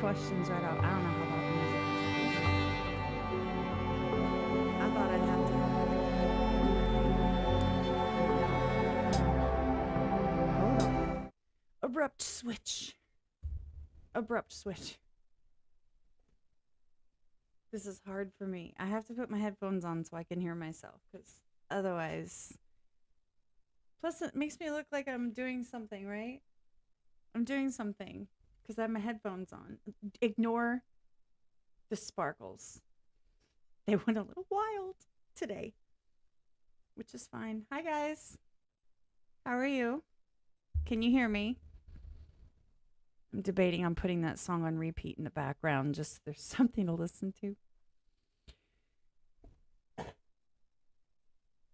questions right out. I don't know how loud the music is. I thought I'd have to. Hold on. Abrupt switch. Abrupt switch. This is hard for me. I have to put my headphones on so I can hear myself, because otherwise... Plus, it makes me look like I'm doing something, right? I'm doing something because I have my headphones on. Ignore the sparkles. They went a little wild today, which is fine. Hi, guys. How are you? Can you hear me? I'm debating on putting that song on repeat in the background just so there's something to listen to.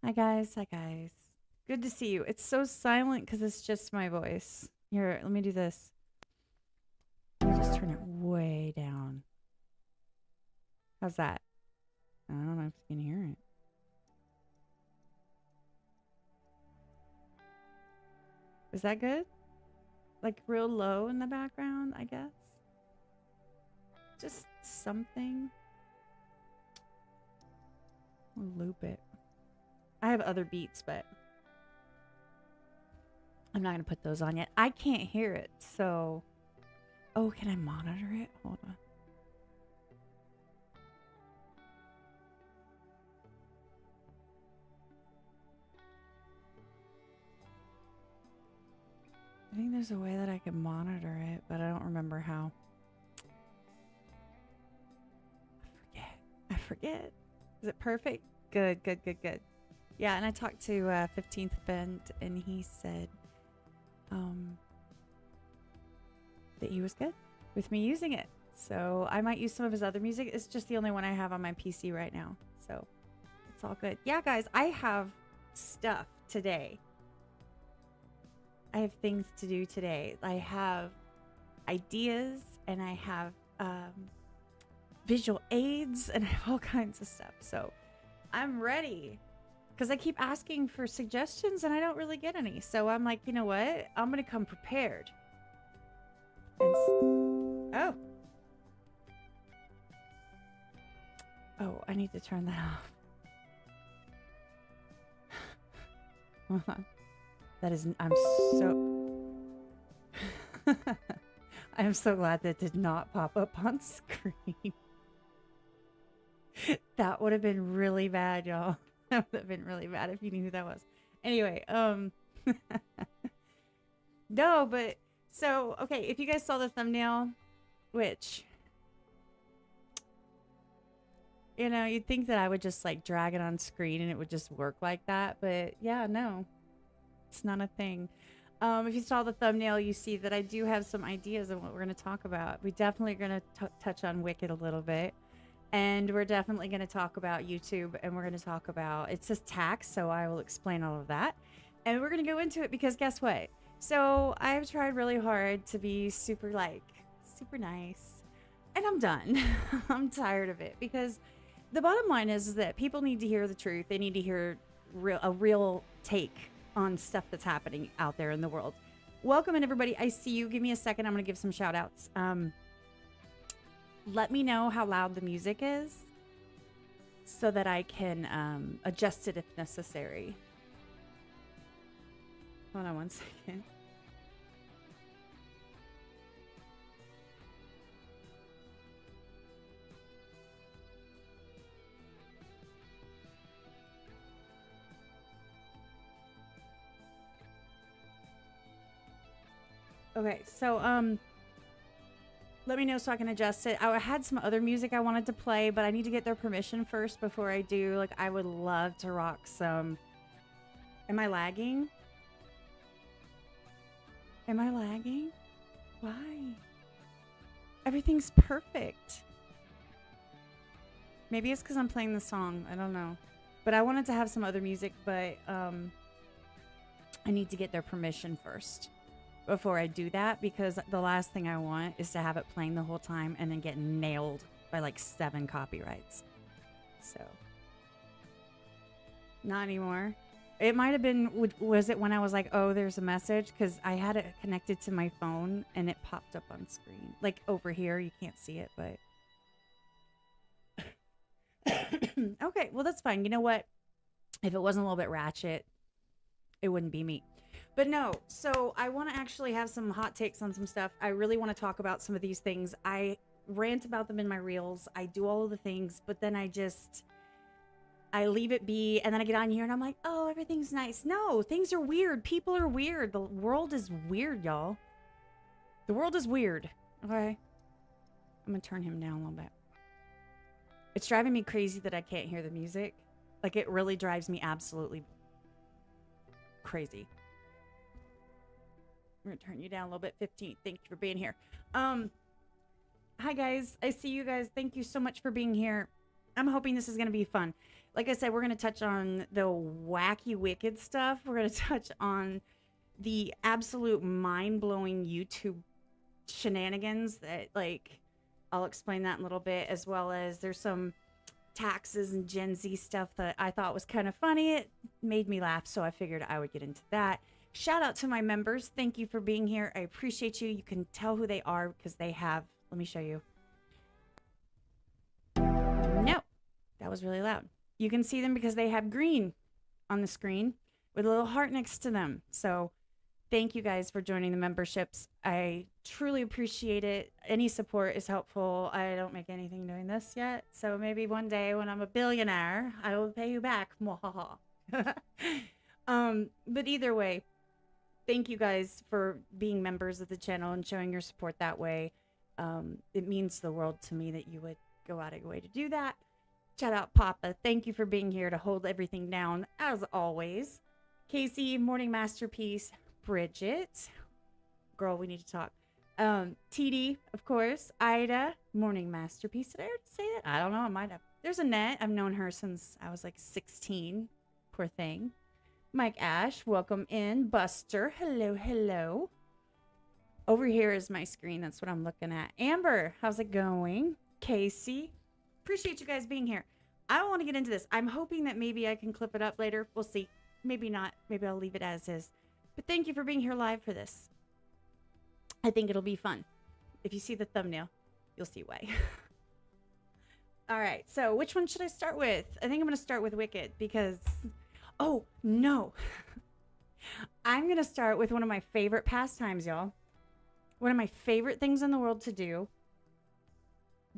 Hi, guys. Hi, guys. Good to see you. It's so silent because it's just my voice. Here, let me do this. Let me just turn it way down. How's that? I don't know if you can hear it. Is that good? Like real low in the background, I guess. Just something. I'll loop it. I have other beats, but I'm not going to put those on yet. I can't hear it, so... Oh, can I monitor it? Hold on. I think there's a way that I can monitor it, but I don't remember how. I forget. Is it perfect? Good. Yeah, and I talked to 15th Bend, and he said that he was good with me using it. So I might use some of his other music. It's just the only one I have on my PC right now. So it's all good. Yeah, guys, I have stuff today. I have things to do today. I have ideas, and I have visual aids, and I have all kinds of stuff. So I'm ready. Because I keep asking for suggestions and I don't really get any. So I'm like, you know what? I'm going to come prepared. Oh. Oh, I need to turn that off. Hold on. That is, I'm so... I am so glad that did not pop up on screen. That would have been really bad, y'all. That would have been really bad if you knew who that was. Anyway, no, but so okay, if you guys saw the thumbnail, which you know, you'd think that I would just like drag it on screen and it would just work like that, but yeah, no, it's not a thing. If you saw the thumbnail, you see that I do have some ideas on what we're going to talk about. We definitely are going to touch on Wicked a little bit. And we're definitely going to talk about YouTube, and we're going to talk about, it says tax, so I will explain all of that. And we're going to go into it because guess what? So I've tried really hard to be super nice, and I'm done. I'm tired of it because the bottom line is that people need to hear the truth. They need to hear a real take on stuff that's happening out there in the world. Welcome in, everybody. I see you. Give me a second. I'm going to give some shout outs. Let me know how loud the music is so that I can adjust it if necessary. Hold on one second. Okay, so let me know so I can adjust it. I had some other music I wanted to play, but I need to get their permission first before I do. Like, I would love to rock some... Am I lagging? Am I lagging? Why? Everything's perfect. Maybe it's because I'm playing the song. I don't know. But I wanted to have some other music, but I need to get their permission first before I do that, because the last thing I want is to have it playing the whole time and then get nailed by like 7 copyrights. So, not anymore. It might have been, was it when I was like, oh, there's a message? Because I had it connected to my phone and it popped up on screen. Like over here, you can't see it, but. Okay, well, that's fine. You know what? If it wasn't a little bit ratchet, it wouldn't be me. But no, so I want to actually have some hot takes on some stuff. I really want to talk about some of these things. I rant about them in my reels. I do all of the things, but then I leave it be, and then I get on here and I'm like, oh, everything's nice. No, things are weird. People are weird. The world is weird, y'all. The world is weird. Okay? I'm going to turn him down a little bit. It's driving me crazy that I can't hear the music. Like, it really drives me absolutely crazy. I'm going to turn you down a little bit. 15. Thank you for being here. Hi, guys. I see you guys. Thank you so much for being here. I'm hoping this is going to be fun. Like I said, we're going to touch on the wacky, wicked stuff. We're going to touch on the absolute mind-blowing YouTube shenanigans that, like, I'll explain that in a little bit, as well as there's some taxes and Gen Z stuff that I thought was kind of funny. It made me laugh, so I figured I would get into that. Shout out to my members. Thank you for being here. I appreciate you. You can tell who they are because they have, let me show you. No, that was really loud. You can see them because they have green on the screen with a little heart next to them. So thank you guys for joining the memberships. I truly appreciate it. Any support is helpful. I don't make anything doing this yet. So maybe one day when I'm a billionaire, I will pay you back. But either way, thank you guys for being members of the channel and showing your support that way. It means the world to me that you would go out of your way to do that. Shout out Papa. Thank you for being here to hold everything down as always. Casey, Morning Masterpiece. Bridget, girl, we need to talk. TD, of course. Ida, Morning Masterpiece. Did I already say that? I don't know. I might have. There's Annette. I've known her since I was like 16. Poor thing. Mike Ash, welcome in. Buster, hello, hello. Over here is my screen. That's what I'm looking at. Amber, how's it going? Casey, appreciate you guys being here. I don't want to get into this. I'm hoping that maybe I can clip it up later. We'll see. Maybe not. Maybe I'll leave it as is. But thank you for being here live for this. I think it'll be fun. If you see the thumbnail, you'll see why. All right. So which one should I start with? I think I'm going to start with Wicked because... Oh, no. I'm going to start with one of my favorite pastimes, y'all. One of my favorite things in the world to do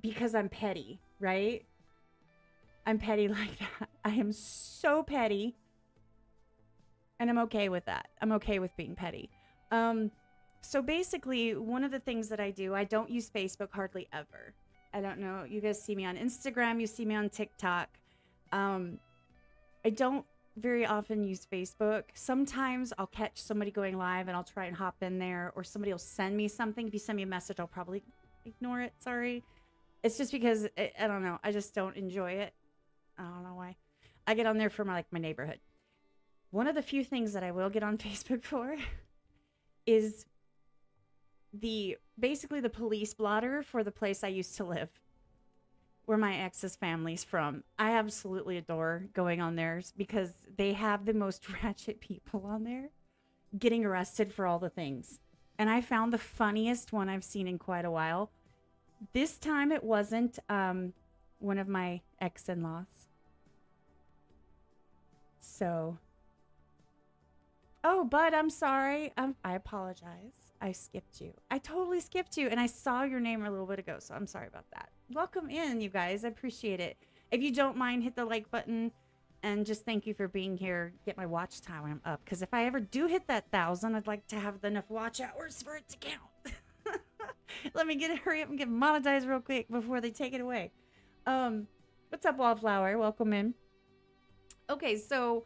because I'm petty, right? I'm petty like that. I am so petty. And I'm okay with that. I'm okay with being petty. So basically, one of the things that I do, I don't use Facebook hardly ever. I don't know. You guys see me on Instagram. You see me on TikTok. I don't very often use Facebook. Sometimes I'll catch somebody going live and I'll try and hop in there, or somebody will send me something. If you send me a message, I'll probably ignore it. Sorry. It's just because, I don't know. I just don't enjoy it. I don't know why. I get on there for my neighborhood. One of the few things that I will get on Facebook for is basically the police blotter for the place I used to live, where my ex's family's from. I absolutely adore going on theirs because they have the most ratchet people on there getting arrested for all the things. And I found the funniest one I've seen in quite a while. This time it wasn't one of my ex-in-laws. So... Oh, bud, I'm sorry. I apologize. I skipped you. I totally skipped you, and I saw your name a little bit ago, so I'm sorry about that. Welcome in, you guys. I appreciate it. If you don't mind, hit the like button, and just thank you for being here. Get my watch time up, because if I ever do hit that 1,000, I'd like to have enough watch hours for it to count. Let me hurry up and get monetized real quick before they take it away. What's up, Wallflower? Welcome in. Okay, so...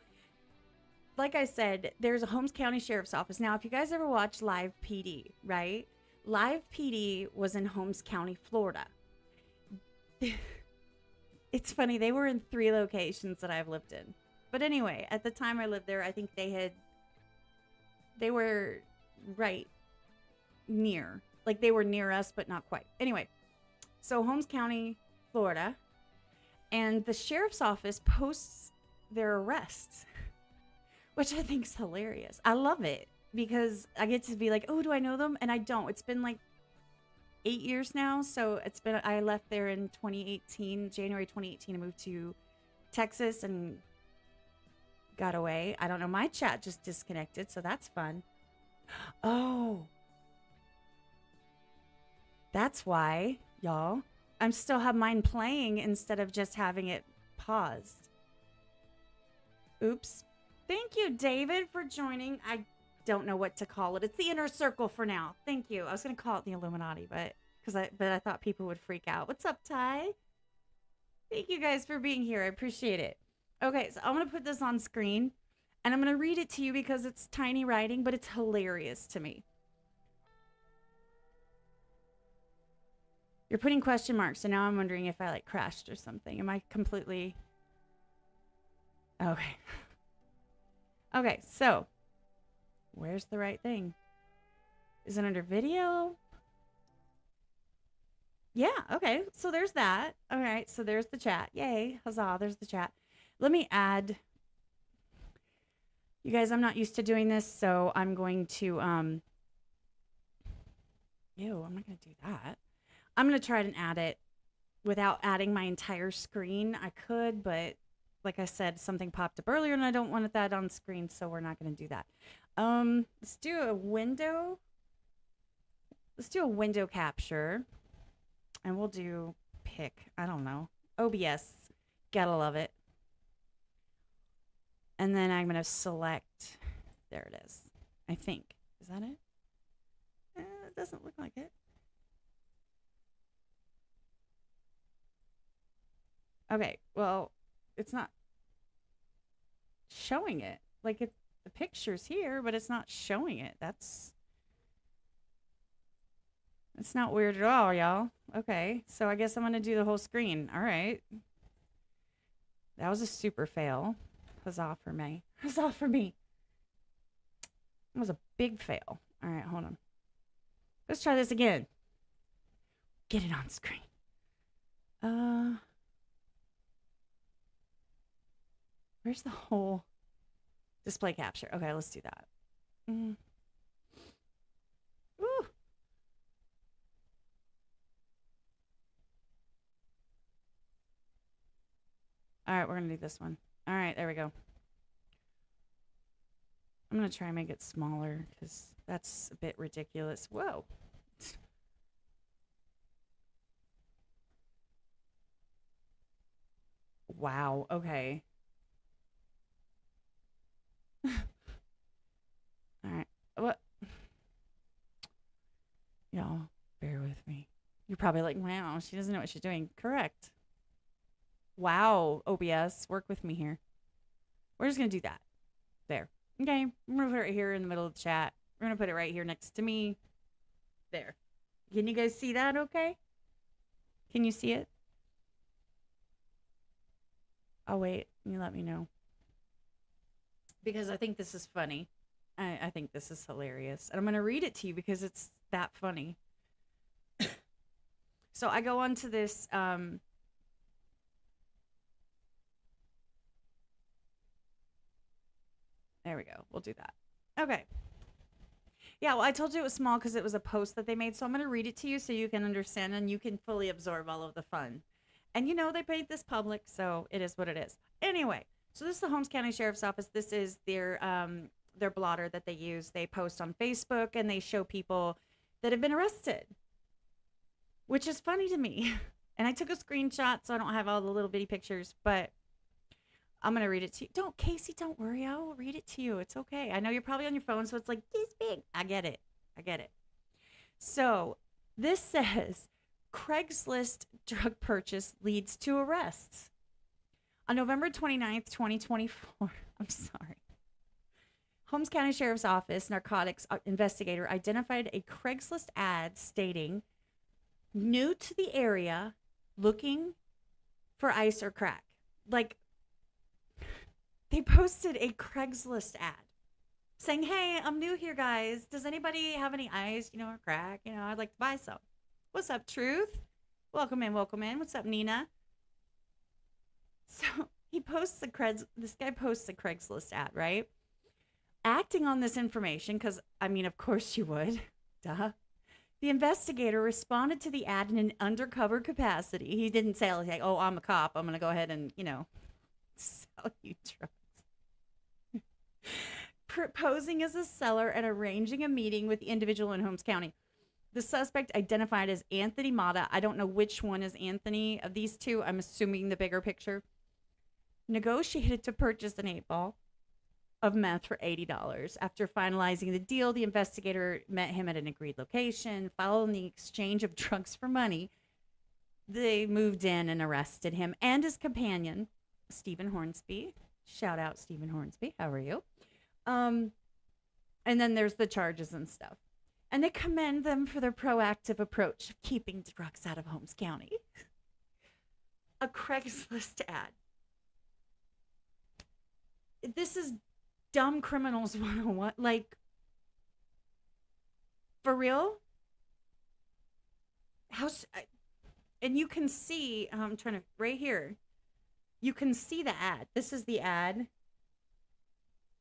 like I said, there's a Holmes County Sheriff's Office. Now, if you guys ever watched Live PD, right? Live PD was in Holmes County, Florida. It's funny. They were in 3 locations that I've lived in. But anyway, at the time I lived there, I think they were right near. Like, they were near us, but not quite. Anyway, so Holmes County, Florida. And the Sheriff's Office posts their arrests which I think is hilarious. I love it because I get to be like, oh, do I know them? And I don't. It's been like 8 years now. So I left there in 2018, January 2018. I moved to Texas and got away. I don't know. My chat just disconnected. So that's fun. Oh, that's why, y'all. I'm still have mine playing instead of just having it paused. Oops. Thank you, David, for joining. I don't know what to call it. It's the inner circle for now. Thank you. I was going to call it the Illuminati, but I thought people would freak out. What's up, Ty? Thank you guys for being here. I appreciate it. Okay, so I'm going to put this on screen, and I'm going to read it to you because it's tiny writing, but it's hilarious to me. You're putting question marks, so now I'm wondering if I like crashed or something. Am I completely... Okay. Okay, so where's the right thing? Is it under video? Yeah, okay. So there's that. All right, so there's the chat. Yay, huzzah, there's the chat. Let me add... You guys, I'm not used to doing this, so I'm going to... Ew, I'm not going to do that. I'm going to try and add it without adding my entire screen. I could, but like I said, something popped up earlier and I don't want that on screen, so we're not going to do that. Let's do a window. Let's do a window capture. And we'll do pick. I don't know. OBS. Gotta love it. And then I'm going to select. There it is. I think. Is that it? It doesn't look like it. Okay, well, it's not showing it. Like, the picture's here, but it's not showing it. That's not weird at all, y'all. Okay, so I guess I'm going to do the whole screen. All right. That was a super fail. Huzzah for me. Huzzah for me. That was a big fail. All right, hold on. Let's try this again. Get it on screen. Where's the whole display capture? Okay, let's do that. Ooh. All right, we're going to do this one. All right, there we go. I'm going to try and make it smaller because that's a bit ridiculous. Whoa. Wow, okay. All right. What? Y'all, bear with me. You're probably like, wow, she doesn't know what she's doing. Correct. Wow, OBS, work with me here. We're just going to do that. There. Okay, I'm going to put it right here in the middle of the chat. We're going to put it right here next to me. There. Can you guys see that okay? Can you see it? Oh, wait. You let me know. Because I think this is funny. I think this is hilarious. And I'm going to read it to you because it's that funny. So I go on to this... There we go. We'll do that. Okay. Yeah, well, I told you it was small because it was a post that they made. So I'm going to read it to you so you can understand and you can fully absorb all of the fun. And you know they made this public, so it is what it is. Anyway, so this is the Holmes County Sheriff's Office. This is their blotter that they use. They post on Facebook and they show people that have been arrested, which is funny to me. And I took a screenshot, so I don't have all the little bitty pictures, but I'm going to read it to you. Casey, don't worry. I will read it to you. It's okay. I know you're probably on your phone, so it's like this big. I get it. So this says, Craigslist drug purchase leads to arrests. On November 29th, 2024, I'm sorry. Holmes County Sheriff's Office narcotics investigator identified a Craigslist ad stating, new to the area, looking for ice or crack. Like, they posted a Craigslist ad saying, hey, I'm new here, guys. Does anybody have any ice, or crack? I'd like to buy some. What's up, Truth? Welcome in. What's up, Nina? So he posts this guy posts a Craigslist ad, right? Acting on this information, because, I mean, of course you would. Duh. The investigator responded to the ad in an undercover capacity. He didn't say, like, oh, I'm a cop. I'm going to go ahead and, sell you drugs. Posing as a seller and arranging a meeting with the individual in Holmes County. The suspect, identified as Anthony Mata, I don't know which one is Anthony of these two. I'm assuming the bigger picture. Negotiated to purchase an 8-ball of meth for $80. After finalizing the deal, the investigator met him at an agreed location. Following the exchange of drugs for money, they moved in and arrested him and his companion, Stephen Hornsby. Shout out, Stephen Hornsby. How are you? And then there's the charges and stuff. And they commend them for their proactive approach of keeping drugs out of Holmes County. A Craigslist ad. This is dumb criminals 101. Like, for real? And you can see, I'm trying to, right here, you can see the ad. This is the ad.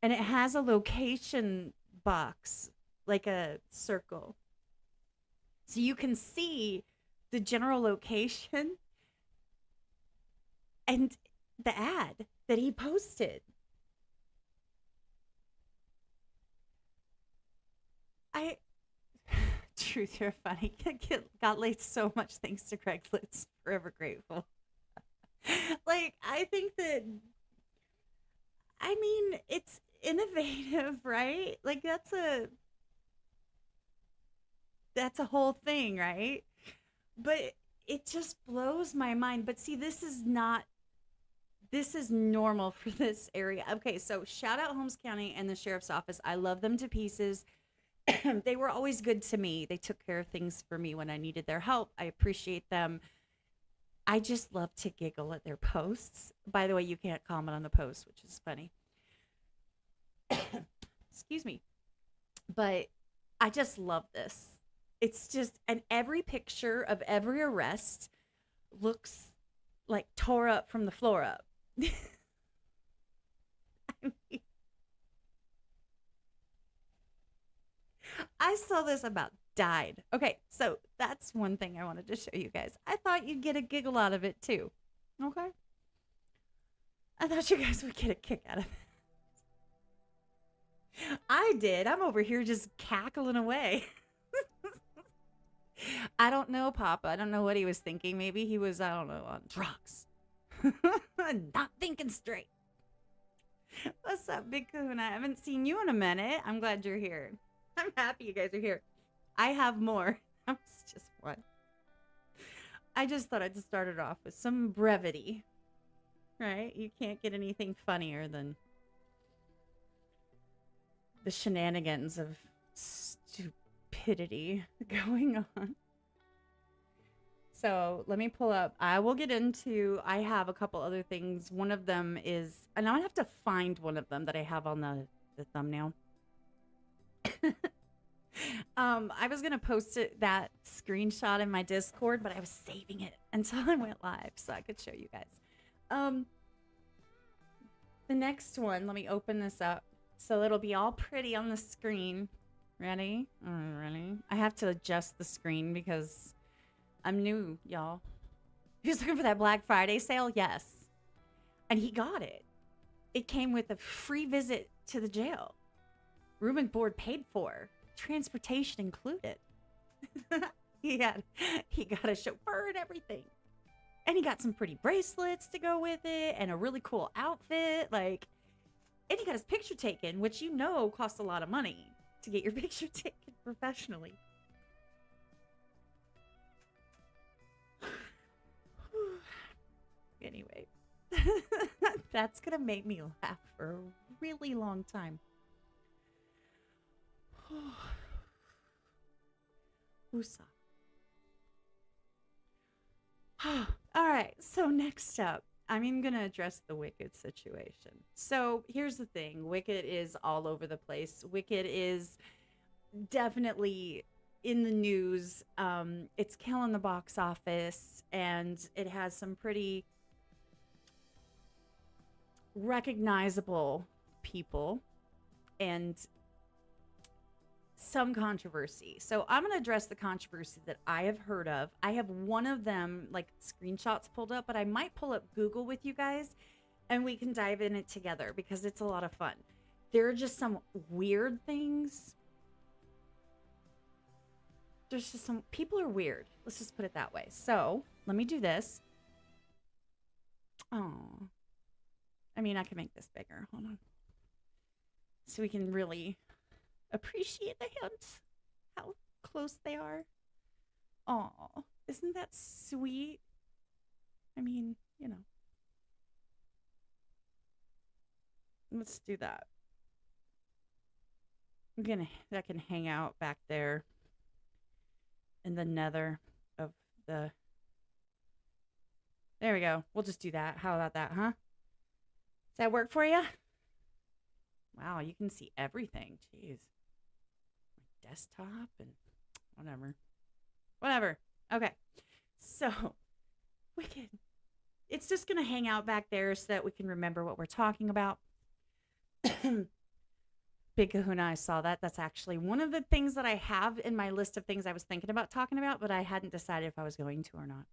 And it has a location box, like a circle. So you can see the general location and the ad that he posted. Truth, you're funny. Got laid so much thanks to Craigslist. Forever grateful. Like, I think that, I mean, it's innovative, right? Like, that's a whole thing, right? But it just blows my mind. But see, this is normal for this area. Okay, so shout out Holmes County and the sheriff's office. I love them to pieces. They were always good to me. They took care of things for me when I needed their help. I appreciate them. I just love to giggle at their posts. By the way, you can't comment on the post, which is funny. Excuse me. But I just love this. It's just, and every picture of every arrest looks like tore up from the floor up. I mean, I saw this, about died. Okay, so that's one thing I wanted to show you guys. I thought you'd get a giggle out of it too. Okay? I thought you guys would get a kick out of it. I did. I'm over here just cackling away. I don't know, Papa. I don't know what he was thinking. Maybe he was, I don't know, on drugs. Not thinking straight. What's up, Big Kahuna? I haven't seen you in a minute. I'm glad you're here. I'm happy you guys are here. I have more. That was just one. I just thought I'd start it off with some brevity. Right? You can't get anything funnier than the shenanigans of stupidity going on. So let me pull up. I will get into, I have a couple other things. One of them is, and I'm going to have to find one of them that I have on the thumbnail. I was gonna post that screenshot in my Discord, but I was saving it until I went live so I could show you guys. The next one, let me open this up so it'll be all pretty on the screen. Ready? Ready? I have to adjust the screen because I'm new, y'all. He was looking for that Black Friday sale? Yes. And he got it. It came with a free visit to the jail. Room and board paid for. Transportation included. He got a chauffeur and everything. And he got some pretty bracelets to go with it and a really cool outfit. Like, and he got his picture taken, which you know costs a lot of money to get your picture taken professionally. Anyway, that's going to make me laugh for a really long time. Woosah. All right, so next up, I'm going to address the Wicked situation. So here's the thing. Wicked is all over the place. Wicked is definitely in the news. It's killing the box office, and it has some pretty recognizable people and some controversy. So I'm going to address the controversy that I have heard of. I have one of them, like screenshots pulled up, but I might pull up Google with you guys and we can dive in it together because it's a lot of fun. There are just some weird things. There's just some people are weird. Let's just put it that way. So let me do this. Oh, I mean, I can make this bigger. Hold on. So we can really appreciate the hands, how close they are. Oh, isn't that sweet? I mean, you know. Let's do that. That can hang out back there in the nether of the. There we go. We'll just do that. How about that, huh? Does that work for you? Wow, you can see everything. Jeez. My desktop and whatever. Whatever. Okay. So, wicked. It's just going to hang out back there so that we can remember what we're talking about. Big Kahuna, I saw that. That's actually one of the things that I have in my list of things I was thinking about talking about, but I hadn't decided if I was going to or not.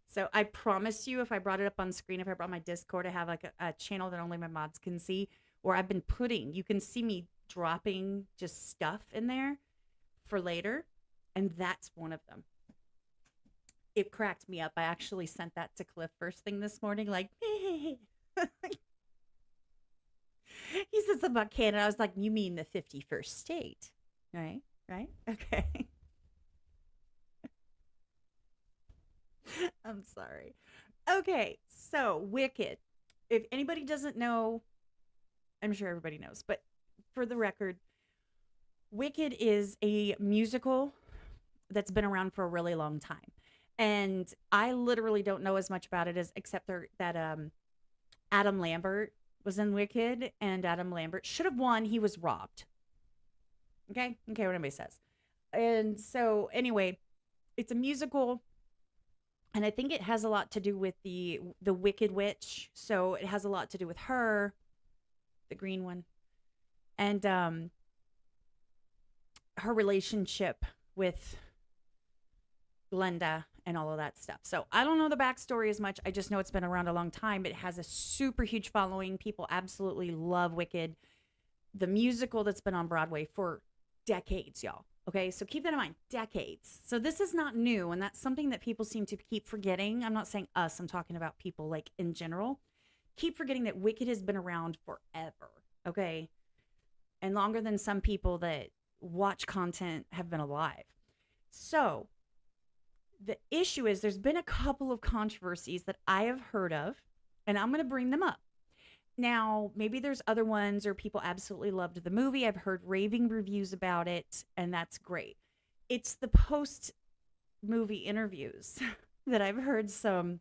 So I promise you, if I brought it up on screen, if I brought my Discord, I have like a channel that only my mods can see, or I've been you can see me dropping just stuff in there for later. And that's one of them. It cracked me up. I actually sent that to Cliff first thing this morning, like, he said something about Canada. I was like, you mean the 51st state, right? Right? Okay. I'm sorry. Okay, so Wicked. If anybody doesn't know, I'm sure everybody knows, but for the record, Wicked is a musical that's been around for a really long time. And I literally don't know as much about it as except that Adam Lambert was in Wicked, and Adam Lambert should have won. He was robbed. Okay, what anybody says. And so anyway, it's a musical, and I think it has a lot to do with the Wicked Witch. So it has a lot to do with her, the green one, and her relationship with Glenda and all of that stuff. So I don't know the backstory as much. I just know it's been around a long time. It has a super huge following. People absolutely love Wicked, the musical that's been on Broadway for decades, y'all. Okay, so keep that in mind, decades. So this is not new, and that's something that people seem to keep forgetting. I'm not saying us, I'm talking about people like in general. Keep forgetting that Wicked has been around forever, okay? And longer than some people that watch content have been alive. So the issue is there's been a couple of controversies that I have heard of, and I'm going to bring them up. Now, maybe there's other ones or people absolutely loved the movie. I've heard raving reviews about it, and that's great. It's the post-movie interviews that I've heard some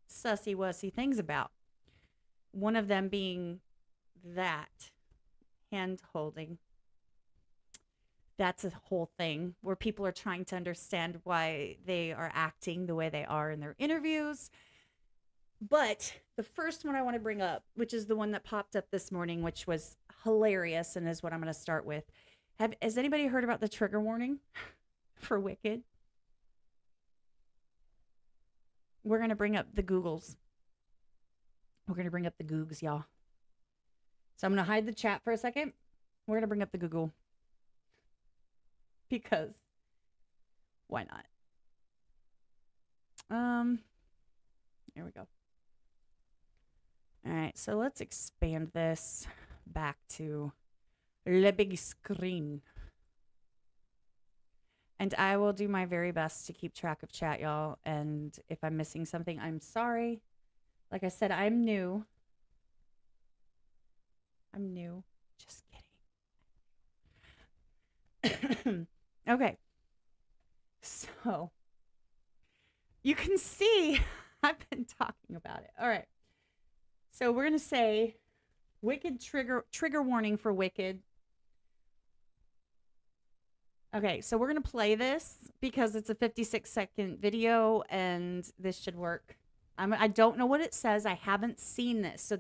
sussy-wussy things about. One of them being that hand-holding. That's a whole thing where people are trying to understand why they are acting the way they are in their interviews. But the first one I want to bring up, which is the one that popped up this morning, which was hilarious and is what I'm going to start with. Has anybody heard about the trigger warning for Wicked? We're going to bring up the Googles. We're going to bring up the Googs, y'all. So I'm going to hide the chat for a second. We're going to bring up the Google. Because why not? Here we go. All right, so let's expand this back to the big screen. And I will do my very best to keep track of chat, y'all. And if I'm missing something, I'm sorry. Like I said, I'm new. Just kidding. Okay. So you can see I've been talking about it. All right. So we're going to say Wicked trigger warning for Wicked. Okay, so we're going to play this because it's a 56-second video and this should work. I don't know what it says. I haven't seen this. So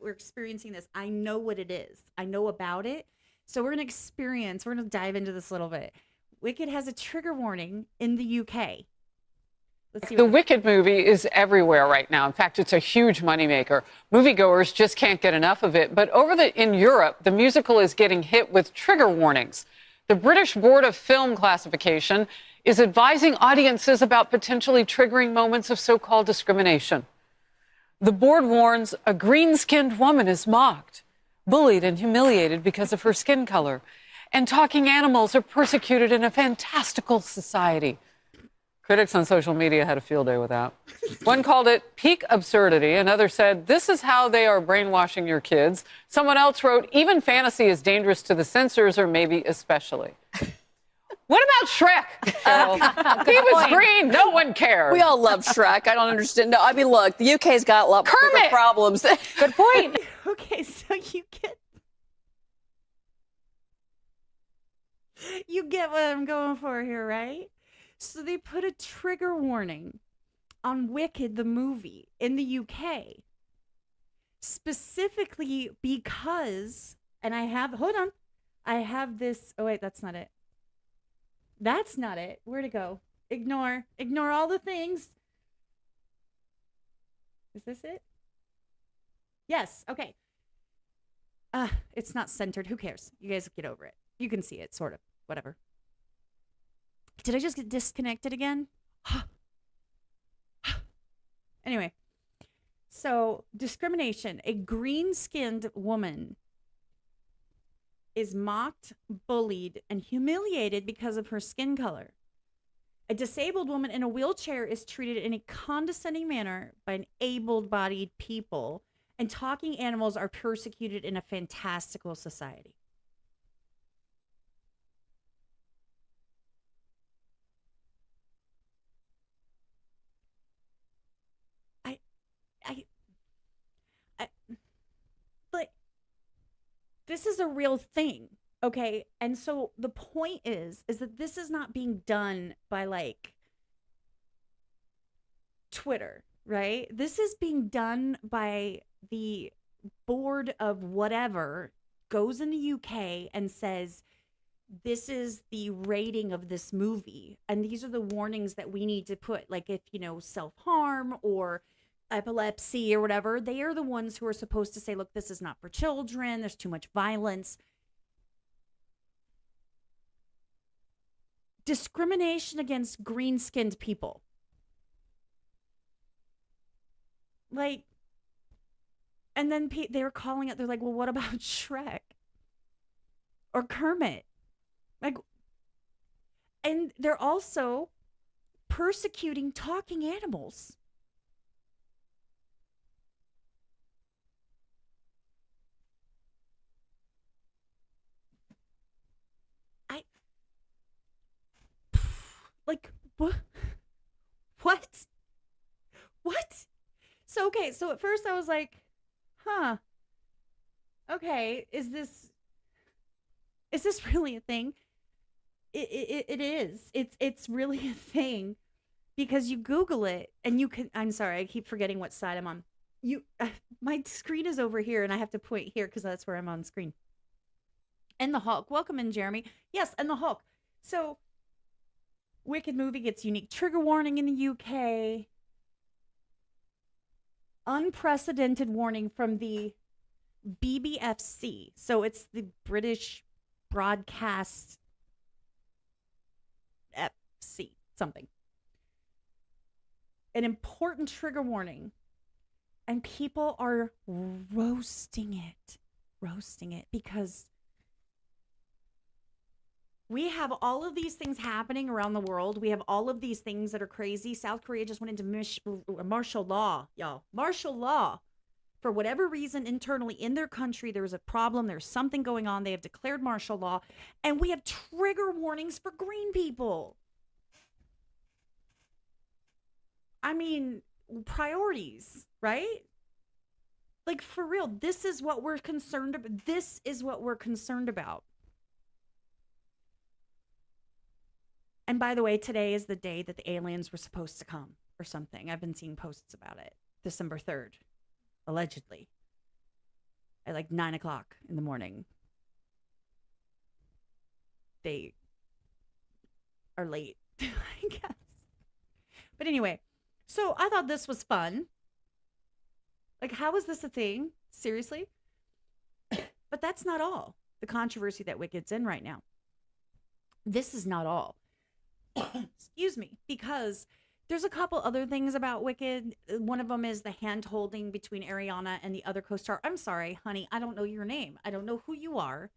we're experiencing this. I know what it is. I know about it. So we're going to dive into this a little bit. Wicked has a trigger warning in the UK. Let's see. The Wicked movie is everywhere right now. In fact, it's a huge moneymaker. Moviegoers just can't get enough of it. But in Europe, the musical is getting hit with trigger warnings. The British Board of Film Classification is advising audiences about potentially triggering moments of so-called discrimination. The board warns a green-skinned woman is mocked, bullied, and humiliated because of her skin color. And talking animals are persecuted in a fantastical society. Critics on social media had a field day with that. One called it peak absurdity. Another said, this is how they are brainwashing your kids. Someone else wrote, even fantasy is dangerous to the censors, or maybe especially. What about Shrek? He was green. No one cared. We all love Shrek. I don't understand. No, I mean, look, the UK's got a lot more problems. Good point. Okay, so you get what I'm going for here, right? So they put a trigger warning on Wicked, the movie, in the UK. Specifically because, and hold on. I have this, oh wait, that's not it. That's not it. Where'd it go? Ignore all the things. Is this it? Yes, okay. It's not centered. Who cares? You guys get over it. You can see it, sort of. Whatever. Did I just get disconnected again? Anyway, so discrimination. A green-skinned woman is mocked, bullied, and humiliated because of her skin color. A disabled woman in a wheelchair is treated in a condescending manner by an able-bodied people, and talking animals are persecuted in a fantastical society. But this is a real thing, okay? And so the point is that this is not being done by like Twitter, right? This is being done by the board of whatever, goes in the UK and says, this is the rating of this movie, and these are the warnings that we need to put, like if, self-harm or epilepsy or whatever, they are the ones who are supposed to say, look, this is not for children, there's too much violence. Discrimination against green-skinned people. Like, and then they're calling it, they're like, well, what about Shrek? Or Kermit? Like, and they're also persecuting talking animals. Like, what? So, okay, so at first I was like, okay, is this really a thing? It is. It's really a thing, because you Google it and you can, I'm sorry, I keep forgetting what side I'm on. My screen is over here and I have to point here because that's where I'm on screen. And the Hulk. Welcome in, Jeremy. Yes, and the Hulk. So, Wicked movie gets unique trigger warning in the UK. Unprecedented warning from the BBFC. So it's the British Broadcast FC something. An important trigger warning. And people are roasting it because we have all of these things happening around the world. We have all of these things that are crazy. South Korea just went into martial law, y'all. Martial law. For whatever reason, internally in their country, there's a problem. There's something going on. They have declared martial law. And we have trigger warnings for green people. I mean, priorities, right? Like, for real, this is what we're concerned about. This is what we're concerned about. And by the way, today is the day that the aliens were supposed to come. or something. I've been seeing posts about it. December 3rd, allegedly, at like 9 o'clock in the morning. They are late, I guess. But anyway, so I thought this was fun. Like, how is this a thing? Seriously? But that's not all. The controversy that Wicked's in right now. This is not all. Excuse me. Because there's a couple other things about Wicked. One of them is the hand holding between Ariana and the other co-star. I'm sorry, honey. I don't know your name. I don't know who you are.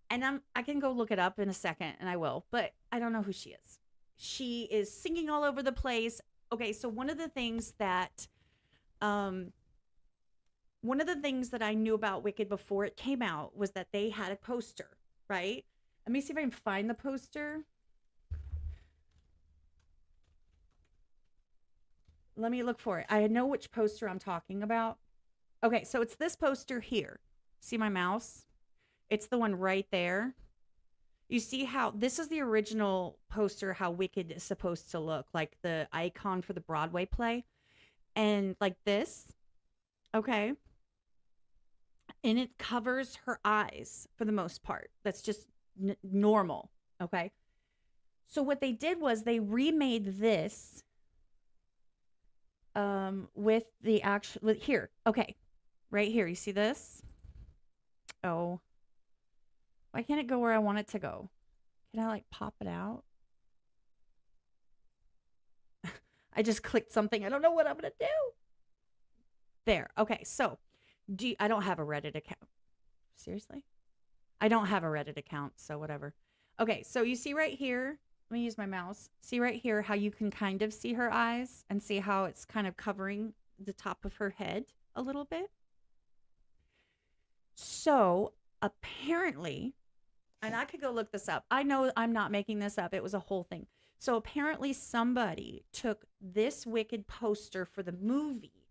And I can go look it up in a second, and I will. But I don't know who she is. She is singing all over the place. Okay, so one of the things that I knew about Wicked before it came out was that they had a poster, right? Let me see if I can find the poster. Let me look for it. I know which poster I'm talking about. Okay, so it's this poster here. See my mouse? It's the one right there. You see how this is the original poster, how Wicked is supposed to look, like the icon for the Broadway play. And like this. Okay. And it covers her eyes for the most part. That's just normal. Okay. So what they did was they remade this with the actual here. Okay. Right here. You see this? Oh. Why can't it go where I want it to go? Can I like pop it out? I just clicked something. I don't know what I'm going to do. There. Okay. So I don't have a Reddit account. Seriously? I don't have a Reddit account. So whatever. Okay. So you see right here. Let me use my mouse. See right here how you can kind of see her eyes and see how it's kind of covering the top of her head a little bit. So apparently, and I could go look this up. I know I'm not making this up. It was a whole thing. So apparently somebody took this Wicked poster for the movie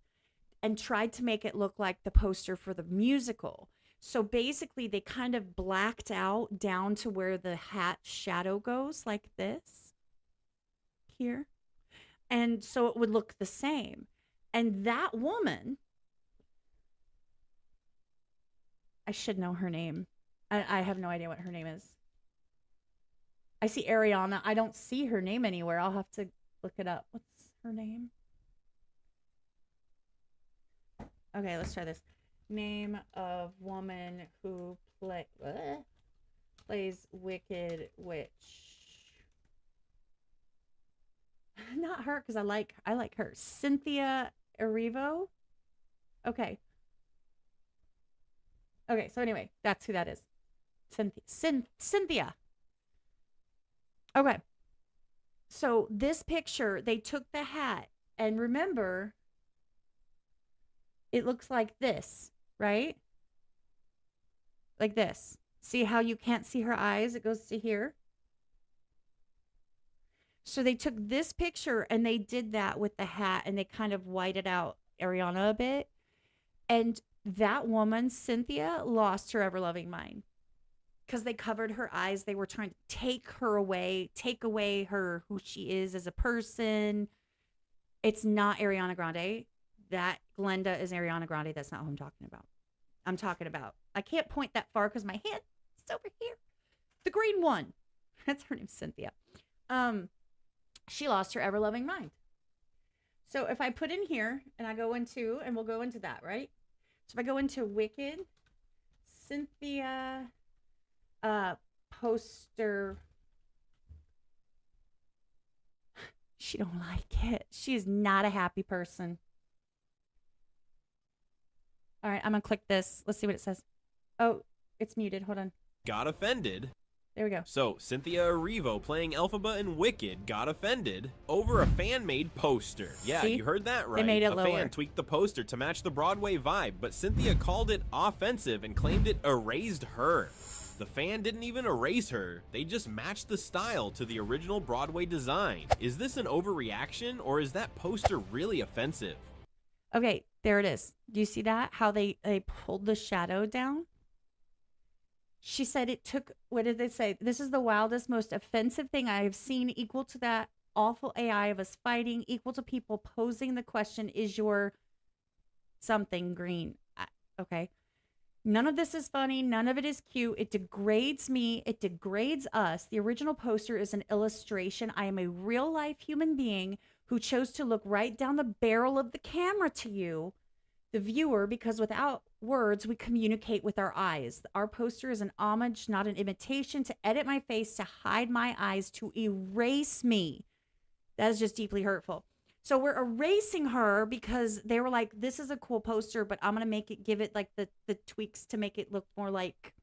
and tried to make it look like the poster for the musical. So basically they kind of blacked out down to where the hat shadow goes like this here. And so it would look the same. And that woman, I should know her name. I have no idea what her name is. I see Ariana. I don't see her name anywhere. I'll have to look it up. What's her name? Okay, let's try this. Name of woman who plays Wicked Witch. Not her, because I like her. Cynthia Erivo. Okay. Okay, so anyway, that's who that is. Cynthia. Okay. So this picture, they took the hat, and remember, it looks like this, right? Like this. See how you can't see her eyes? It goes to here. So they took this picture and they did that with the hat, and they kind of whited out Ariana a bit. And that woman, Cynthia, lost her ever-loving mind because they covered her eyes. They were trying to take her away, take away who she is as a person. It's not Ariana Grande. That Glenda is Ariana Grande. That's not who I'm talking about. I'm talking about, I can't point that far because my hand is over here. The green one. That's her name, Cynthia. She lost her ever-loving mind. So if I put in here and I go into, and we'll go into that, right? So if I go into Wicked, Cynthia poster. She don't like it. She is not a happy person. All right, I'm going to click this. Let's see what it says. Oh, it's muted. Hold on. Got offended. There we go. So, Cynthia Erivo playing Elphaba in Wicked got offended over a fan-made poster. Yeah, See? You heard that right. They made it lower. A fan tweaked the poster to match the Broadway vibe, but Cynthia called it offensive and claimed it erased her. The fan didn't even erase her. They just matched the style to the original Broadway design. Is this an overreaction, or is that poster really offensive? Okay, there it is. Do you see that? How they pulled the shadow down? She said it took, what did they say? This is the wildest, most offensive thing I have seen, equal to that awful AI of us fighting equal to people posing the question, is your something green? Okay. None of this is funny. None of it is cute. It degrades me. It degrades us. The original poster is an illustration. I am a real life human being who chose to look right down the barrel of the camera to you, the viewer, because without words, we communicate with our eyes. Our poster is an homage, not an imitation, to edit my face, to hide my eyes, to erase me. That is just deeply hurtful. So we're erasing her because they were like, this is a cool poster, but I'm going to give it like the tweaks to make it look more like,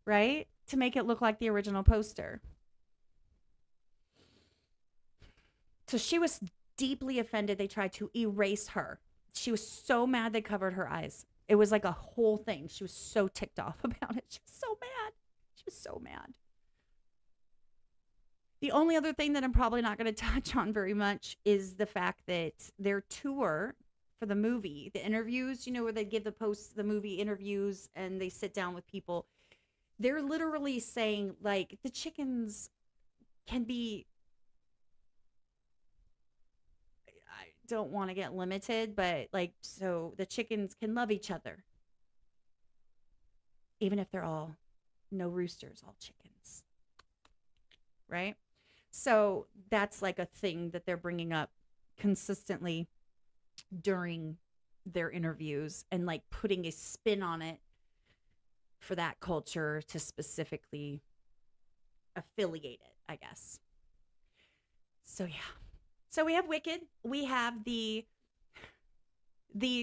right? To make it look like the original poster. So she was deeply offended. They tried to erase her. She was so mad they covered her eyes. It was like a whole thing. She was so ticked off about it. She was so mad. She was so mad. The only other thing that I'm probably not going to touch on very much is the fact that their tour for the movie, the interviews, you know, where they give the movie interviews and they sit down with people. They're literally saying, like, the chickens can be, I don't want to get limited, but like, so the chickens can love each other. Even if they're all no roosters, all chickens. Right? So that's like a thing that they're bringing up consistently during their interviews and like putting a spin on it for that culture to specifically affiliate it, I guess. So yeah. So we have Wicked. We have the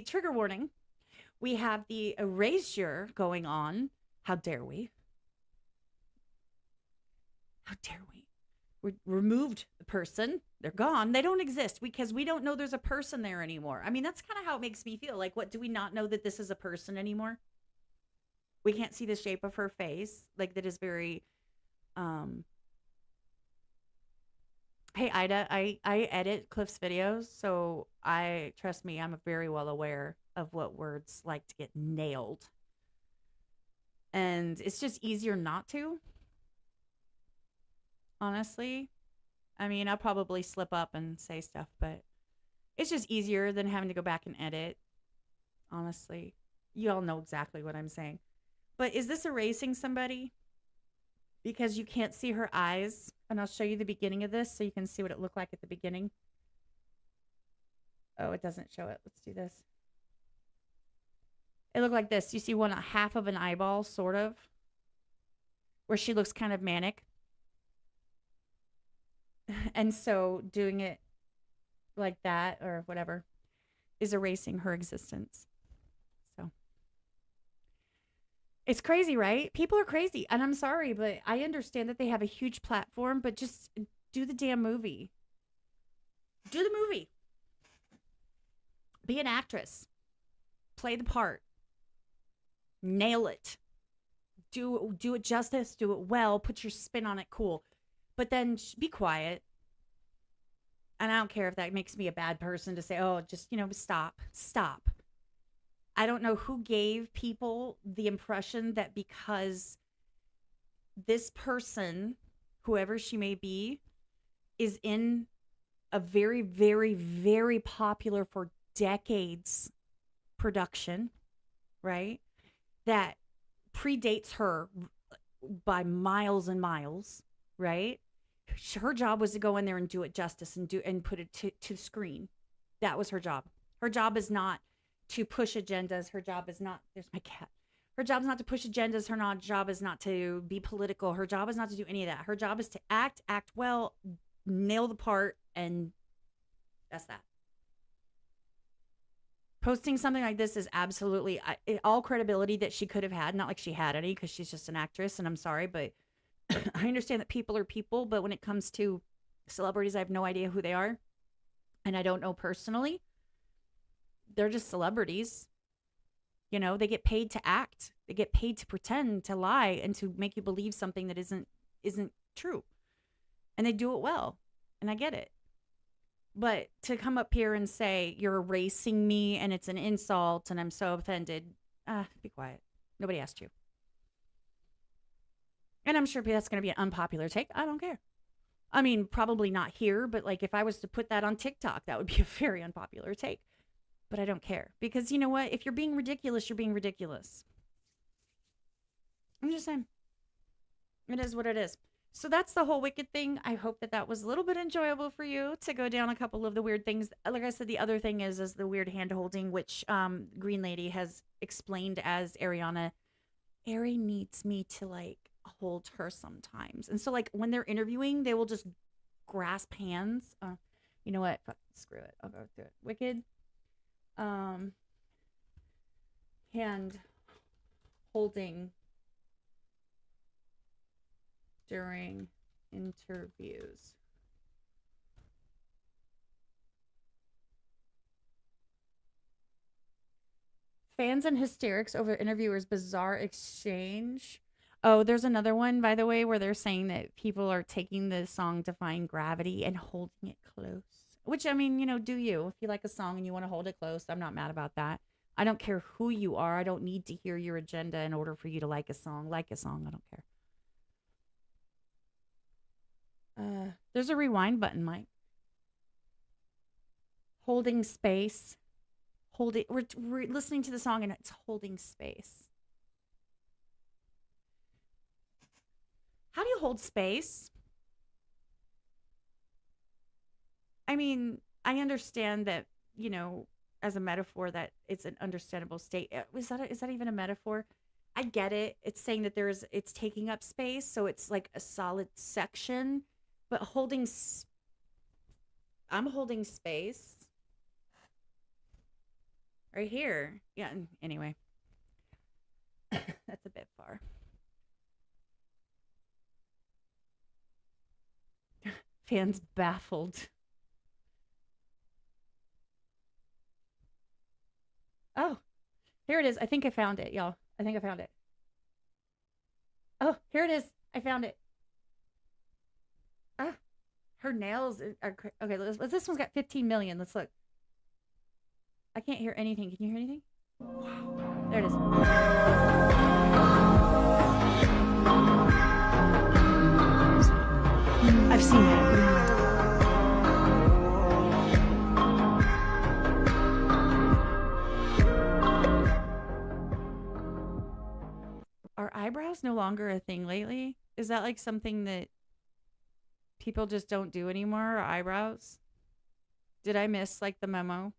trigger warning. We have the erasure going on. How dare we? How dare we? We removed the person. They're gone. They don't exist because we don't know there's a person there anymore. I mean, that's kind of how it makes me feel. Like, what, do we not know that this is a person anymore? We can't see the shape of her face. Like, that is very, hey, Ida, I edit Cliff's videos, so trust me, I'm very well aware of what words like to get nailed. And it's just easier not to. Honestly, I mean, I'll probably slip up and say stuff, but it's just easier than having to go back and edit. Honestly, you all know exactly what I'm saying. But is this erasing somebody? Because you can't see her eyes. And I'll show you the beginning of this so you can see what it looked like at the beginning. Oh, it doesn't show it. Let's do this. It looked like this. You see half of an eyeball, sort of, where she looks kind of manic. And so doing it like that or whatever is erasing her existence. So it's crazy, right? People are crazy. And I'm sorry, but I understand that they have a huge platform, but just do the damn movie. Do the movie. Be an actress. Play the part. Nail it. Do it justice. Do it well. Put your spin on it. Cool. But then be quiet. And I don't care if that makes me a bad person to say, oh, just, stop. I don't know who gave people the impression that because this person, whoever she may be, is in a very, very, very popular for decades production, right? That predates her by miles and miles. Right? Her job was to go in there and do it justice and put it to screen. That was her job. Her job is not to push agendas. Her job is not, there's my cat. Her job is not to push agendas. Her job is not to be political. Her job is not to do any of that. Her job is to act well, nail the part, and that's that. Posting something like this is absolutely all credibility that she could have had. Not like she had any because she's just an actress, and I'm sorry, but I understand that people are people, but when it comes to celebrities, I have no idea who they are. And I don't know personally. They're just celebrities. They get paid to act. They get paid to pretend, to lie, and to make you believe something that isn't true. And they do it well. And I get it. But to come up here and say, you're erasing me and it's an insult and I'm so offended, be quiet. Nobody asked you. And I'm sure that's going to be an unpopular take. I don't care. I mean, probably not here, but like if I was to put that on TikTok, that would be a very unpopular take. But I don't care because you know what? If you're being ridiculous, you're being ridiculous. I'm just saying. It is what it is. So that's the whole Wicked thing. I hope that that was a little bit enjoyable for you to go down a couple of the weird things. Like I said, the other thing is the weird hand holding, which Green Lady has explained as Ariana. Ari needs me to like hold her sometimes. And so like when they're interviewing, they will just grasp hands. You know what? Fuck, screw it. I'll go through it. Wicked. Hand holding during interviews. Fans and hysterics over interviewers' bizarre exchange. Oh, there's another one, by the way, where they're saying that people are taking the song Defying Gravity and holding it close. Which, I mean, you know, do you? If you like a song and you want to hold it close, I'm not mad about that. I don't care who you are. I don't need to hear your agenda in order for you to like a song. Like a song, I don't care. There's a rewind button, Mike. Holding space. Holding. We're listening to the song and it's holding space. How do you hold space? I mean, I understand that, you know, as a metaphor that it's an understandable state. Is that even a metaphor? I get it. It's saying that it's taking up space, so it's like a solid section. But I'm holding space right here. Yeah, anyway. That's a bit far. Fans baffled. Oh, here it is. I think I found it, y'all. I think I found it. Oh, here it is. I found it. Ah, her nails are okay. This one's got 15 million. Let's look. I can't hear anything. Can you hear anything? There it is. I've seen it. Are eyebrows no longer a thing lately? Is that like something that people just don't do anymore? Eyebrows? Did I miss like the memo?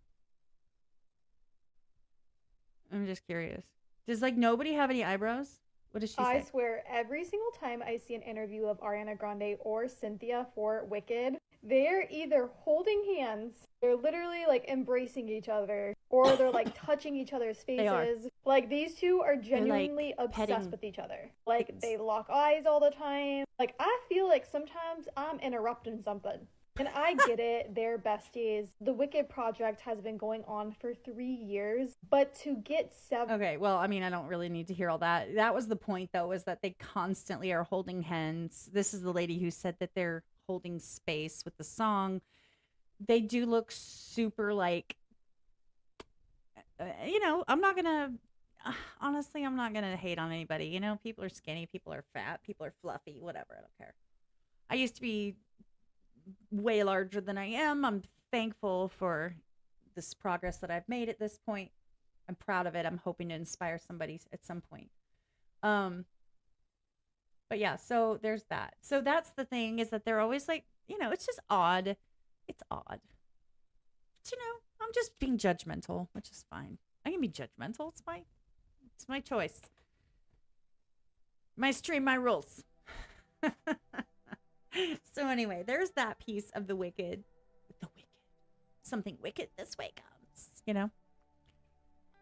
I'm just curious. Does like nobody have any eyebrows? What does she say? I swear, every single time I see an interview of Ariana Grande or Cynthia for Wicked, they're either holding hands, they're literally like embracing each other, or they're like touching each other's faces. Like these two are genuinely like obsessed with each other. Like they lock eyes all the time. Like I feel like sometimes I'm interrupting something. And I get it, they're besties. The Wicked project has been going on for 3 years, but to get 7... Okay, well, I mean, I don't really need to hear all that. That was the point, though, is that they constantly are holding hands. This is the lady who said that they're holding space with the song. They do look super, like, you know, I'm not going to... Honestly, I'm not going to hate on anybody. You know, people are skinny, people are fat, people are fluffy, whatever, I don't care. I used to be way larger than I am. I'm thankful for this progress that I've made at this point. I'm proud of it. I'm hoping to inspire somebody at some point. But yeah, so there's that. So that's the thing, is that they're always like, you know, it's just odd. It's odd. But, you know, I'm just being judgmental, which is fine. I can be judgmental. It's my choice. My stream, my rules. So anyway, there's that piece of the Wicked. Something wicked this way comes, you know?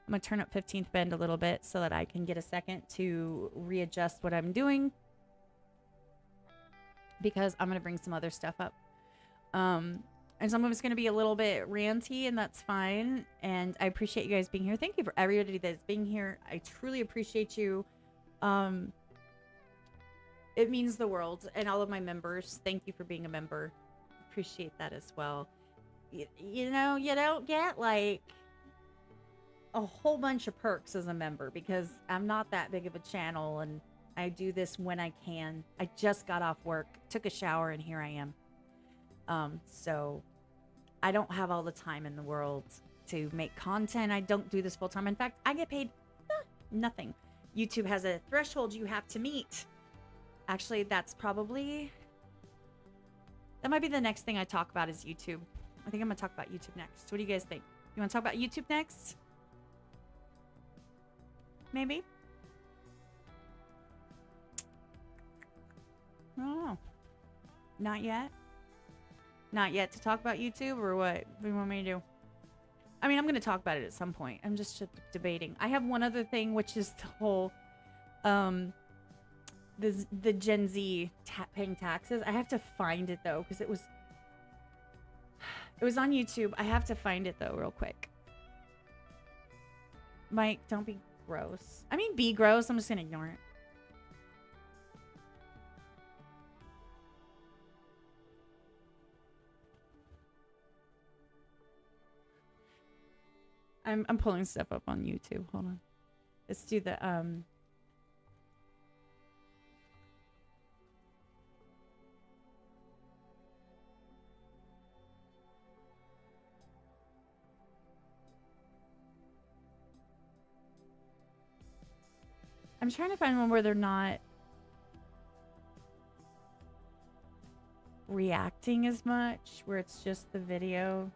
I'm going to turn up 15th Bend a little bit so that I can get a second to readjust what I'm doing, because I'm going to bring some other stuff up. And some of it's going to be a little bit ranty, and that's fine. And I appreciate you guys being here. Thank you for everybody that's being here. I truly appreciate you. It means the world. And all of my members, thank you for being a member. Appreciate that as well. You know, you don't get like a whole bunch of perks as a member, because I'm not that big of a channel and I do this when I can. I just got off work, took a shower, and here I am. So I don't have all the time in the world to make content. I don't do this full time. In fact, I get paid nothing. YouTube has a threshold you have to meet. Actually, that might be the next thing I talk about is YouTube. I think I'm gonna talk about YouTube next. What do you guys think? You want to talk about YouTube next? Maybe? Oh, not yet. Not yet to talk about YouTube, or what? What do you want me to do? I mean, I'm going to talk about it at some point. I'm just debating. I have one other thing, which is the whole, the Gen Z paying taxes. I have to find it though, because it was on YouTube. I have to find it though, real quick. Mike, don't be gross. I mean, be gross. I'm just going to ignore it. I'm pulling stuff up on YouTube. Hold on. Let's do the I'm trying to find one where they're not reacting as much, where it's just the video.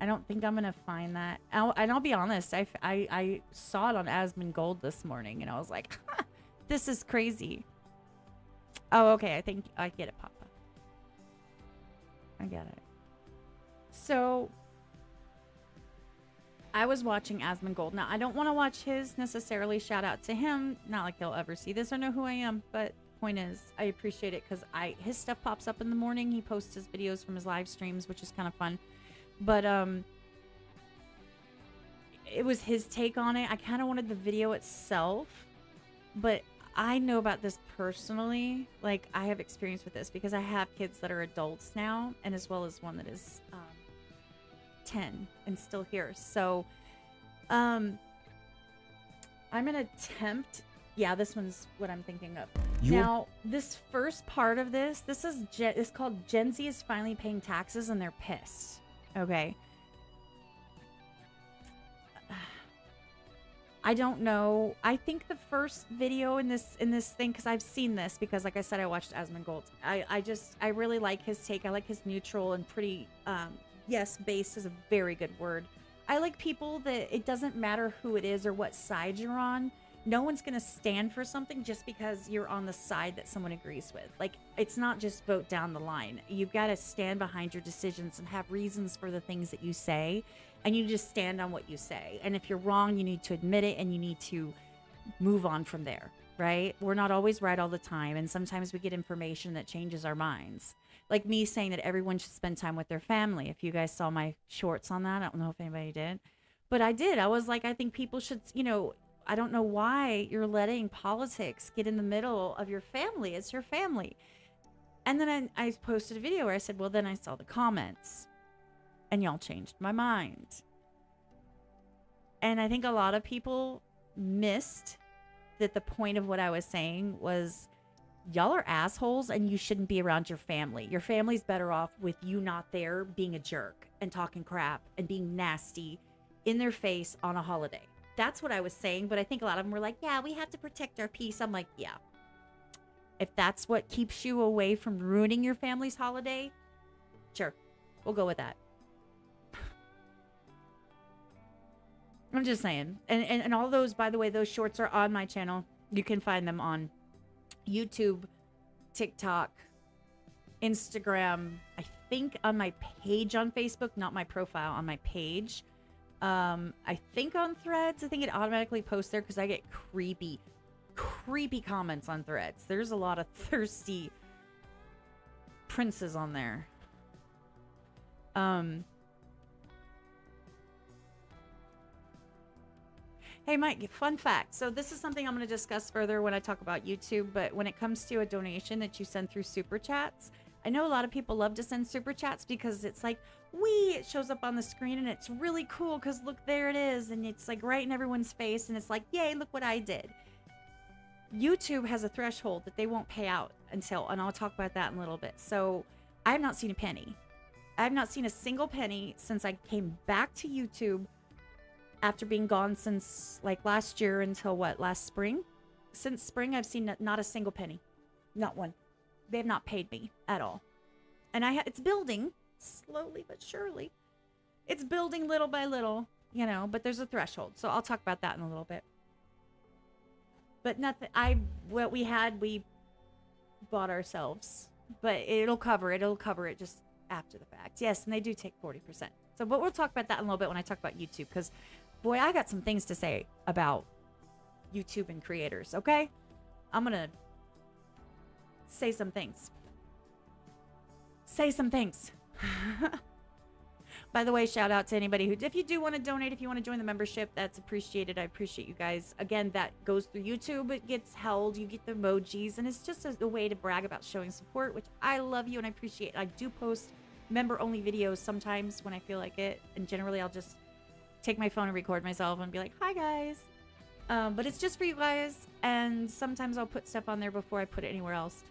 I don't think I'm gonna find that. I'll be honest. I saw it on Asmongold this morning, and I was like, "This is crazy." Oh, okay. I think I get it, Papa. I get it. So I was watching Asmongold. Now I don't want to watch his necessarily. Shout out to him. Not like he'll ever see this or know who I am, but point is, I appreciate it because his stuff pops up in the morning. He posts his videos from his live streams, which is kind of fun. But it was his take on it. I kind of wanted the video itself, but I know about this personally. Like, I have experience with this because I have kids that are adults now, and as well as one that is 10 and still here. So I'm gonna attempt. Yeah, this one's what I'm thinking of. Now, this first part of this is it's called Gen Z is finally paying taxes and they're pissed. Okay. I don't know. I think the first video in this thing, because I've seen this, because like I said, I watched Asmongold. I really like his take. I like his neutral and pretty, yes, base is a very good word. I like people that it doesn't matter who it is or what side you're on. No one's going to stand for something just because you're on the side that someone agrees with. Like, it's not just vote down the line. You've got to stand behind your decisions and have reasons for the things that you say. And you just stand on what you say. And if you're wrong, you need to admit it and you need to move on from there, right? We're not always right all the time. And sometimes we get information that changes our minds. Like me saying that everyone should spend time with their family. If you guys saw my shorts on that, I don't know if anybody did. But I did. I was like, I think people should, I don't know why you're letting politics get in the middle of your family. It's your family. And then I posted a video where I said, well, then I saw the comments and y'all changed my mind. And I think a lot of people missed that the point of what I was saying was y'all are assholes and you shouldn't be around your family. Your family's better off with you not there being a jerk and talking crap and being nasty in their face on a holiday. That's what I was saying, but I think a lot of them were like, yeah, we have to protect our peace. I'm like, yeah. If that's what keeps you away from ruining your family's holiday, sure, we'll go with that. I'm just saying. And all those, by the way, those shorts are on my channel. You can find them on YouTube, TikTok, Instagram, I think on my page on Facebook, not my profile, on my page. I think on Threads. I think it automatically posts there because I get creepy comments on Threads. There's a lot of thirsty princes on there. Hey, Mike, fun fact. So this is something I'm going to discuss further when I talk about YouTube, but when it comes to a donation that you send through Super Chats, I know a lot of people love to send Super Chats because it's like, it shows up on the screen and it's really cool because look, there it is. And it's like right in everyone's face and it's like, yay, look what I did. YouTube has a threshold that they won't pay out until, and I'll talk about that in a little bit. So I have not seen a penny. I have not seen a single penny since I came back to YouTube after being gone since like last year until what, last spring? Since spring, I've seen not a single penny. Not one. They have not paid me at all. And it's building slowly but surely. It's building little by little, you know, but there's a threshold. So I'll talk about that in a little bit. But nothing, what we had, we bought ourselves. But it'll cover it. It'll cover it just after the fact. Yes, and they do take 40%. So, but we'll talk about that in a little bit when I talk about YouTube. Because, boy, I got some things to say about YouTube and creators, okay? I'm going to say some things. Say some things. By the way, shout out to anybody who, if you do want to donate, if you want to join the membership, that's appreciated. I appreciate you guys. Again, that goes through YouTube. It gets held. You get the emojis, and it's just a way to brag about showing support, which I love you and I appreciate. I do post member-only videos sometimes when I feel like it, and generally I'll just take my phone and record myself and be like, hi, guys. But it's just for you guys, and sometimes I'll put stuff on there before I put it anywhere else.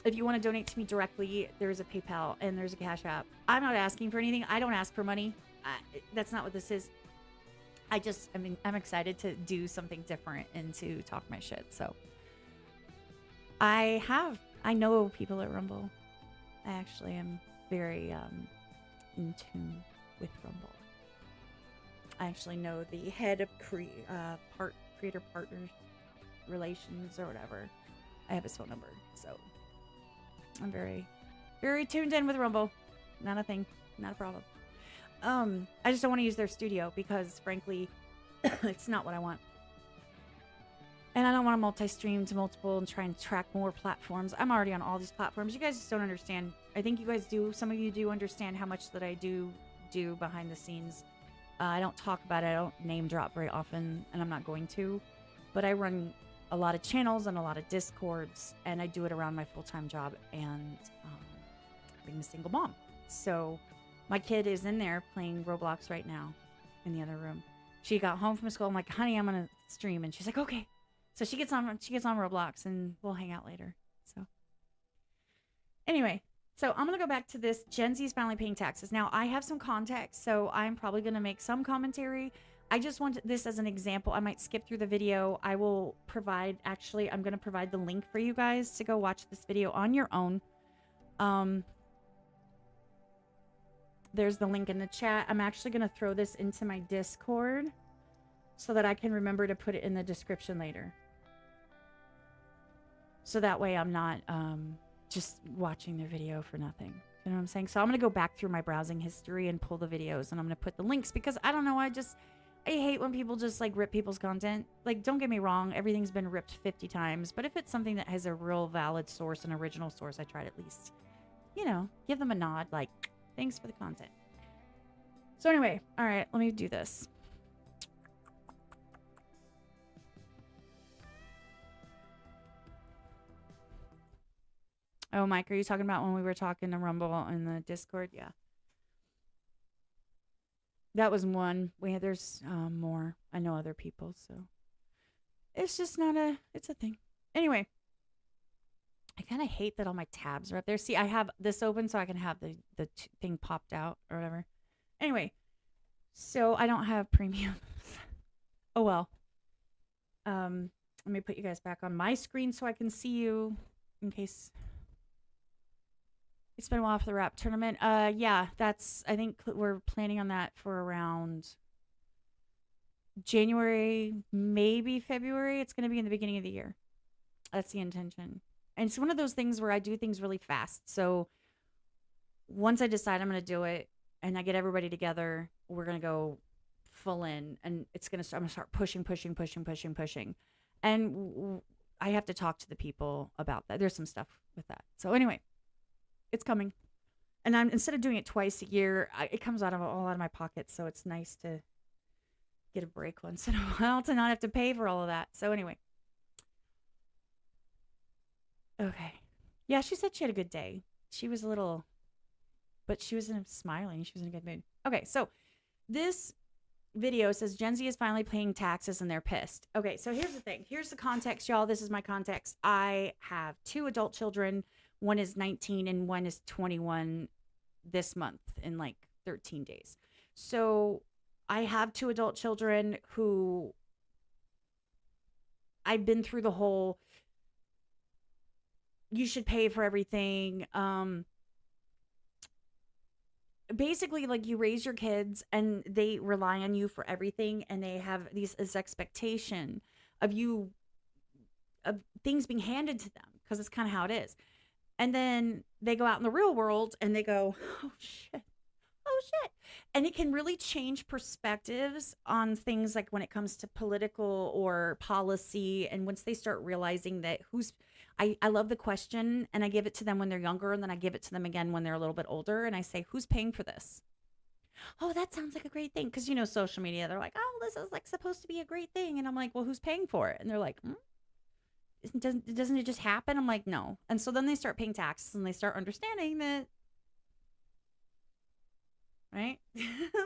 If you want to donate to me directly, there's a PayPal and there's a Cashapp. I'm not asking for anything. I don't ask for money. That's not what this is. I'm excited to do something different and to talk my shit. So I know people at Rumble. I actually am very in tune with Rumble. I actually know the head of creator partners relations or whatever. I have his phone number, so I'm very, very tuned in with Rumble. Not a thing, not a problem. I just don't want to use their studio because, frankly, it's not what I want. And I don't want to multi-stream to multiple and try and track more platforms. I'm already on all these platforms. You guys just don't understand. I think you guys do. Some of you do understand how much that I do behind the scenes. I don't talk about it. I don't name drop very often, and I'm not going to. But I run a lot of channels and a lot of Discords, and I do it around my full-time job and being a single mom. So my kid is in there playing Roblox right now in the other room. She got home from school. I'm like, honey, I'm gonna stream, and she's like, okay. So she gets on Roblox, and we'll hang out later. So anyway, so I'm gonna go back to this. Gen Z is finally paying taxes. Now I have some context, so I'm probably gonna make some commentary. I just want this as an example. I might skip through the video. I will provide, actually, I'm going to provide the link for you guys to go watch this video on your own. There's the link in the chat. I'm actually going to throw this into my Discord so that I can remember to put it in the description later. So that way I'm not just watching their video for nothing. You know what I'm saying? So I'm going to go back through my browsing history and pull the videos, and I'm going to put the links because I don't know, I hate when people just like rip people's content. Like, don't get me wrong, everything's been ripped 50 times, but if it's something that has a real valid source, an original source, I try to at least, you know, give them a nod, like, thanks for the content. So anyway, all right, let me do this. Oh, Mike, are you talking about when we were talking to Rumble in the Discord? Yeah. That was one. There's more. I know other people, so it's just not it's a thing. Anyway, I kind of hate that all my tabs are up there. See, I have this open so I can have the thing popped out or whatever. Anyway, so I don't have premium. Oh well. Let me put you guys back on my screen so I can see you in case. It's been a while for the rap tournament. Yeah, I think we're planning on that for around January, maybe February. It's going to be in the beginning of the year. That's the intention. And it's one of those things where I do things really fast. So once I decide I'm going to do it and I get everybody together, we're going to go full in, and I'm going to start pushing. And I have to talk to the people about that. There's some stuff with that. So anyway, it's coming. And instead of doing it twice a year, it comes all out of my pocket. So it's nice to get a break once in a while to not have to pay for all of that. So anyway. Okay. Yeah, she said she had a good day. She was a little, but she was smiling. She was in a good mood. Okay, so this video says Gen Z is finally paying taxes and they're pissed. Okay, so here's the thing. Here's the context, y'all. This is my context. I have 2 adult children. One is 19 and one is 21. this month in like 13 days. So I have 2 adult children who I've been through the whole, you should pay for everything. Basically, like, you raise your kids and they rely on you for everything, and they have this expectation of you, of things being handed to them, because it's kind of how it is. And then they go out in the real world and they go, oh shit, oh shit. And it can really change perspectives on things, like when it comes to political or policy. And once they start realizing that I love the question, and I give it to them when they're younger, and then I give it to them again when they're a little bit older, and I say, who's paying for this? Oh, that sounds like a great thing. Because, you know, social media, they're like, oh, this is like supposed to be a great thing. And I'm like, well, who's paying for it? And they're like, doesn't it just happen? I'm like, no. And so then they start paying taxes, and they start understanding that, right?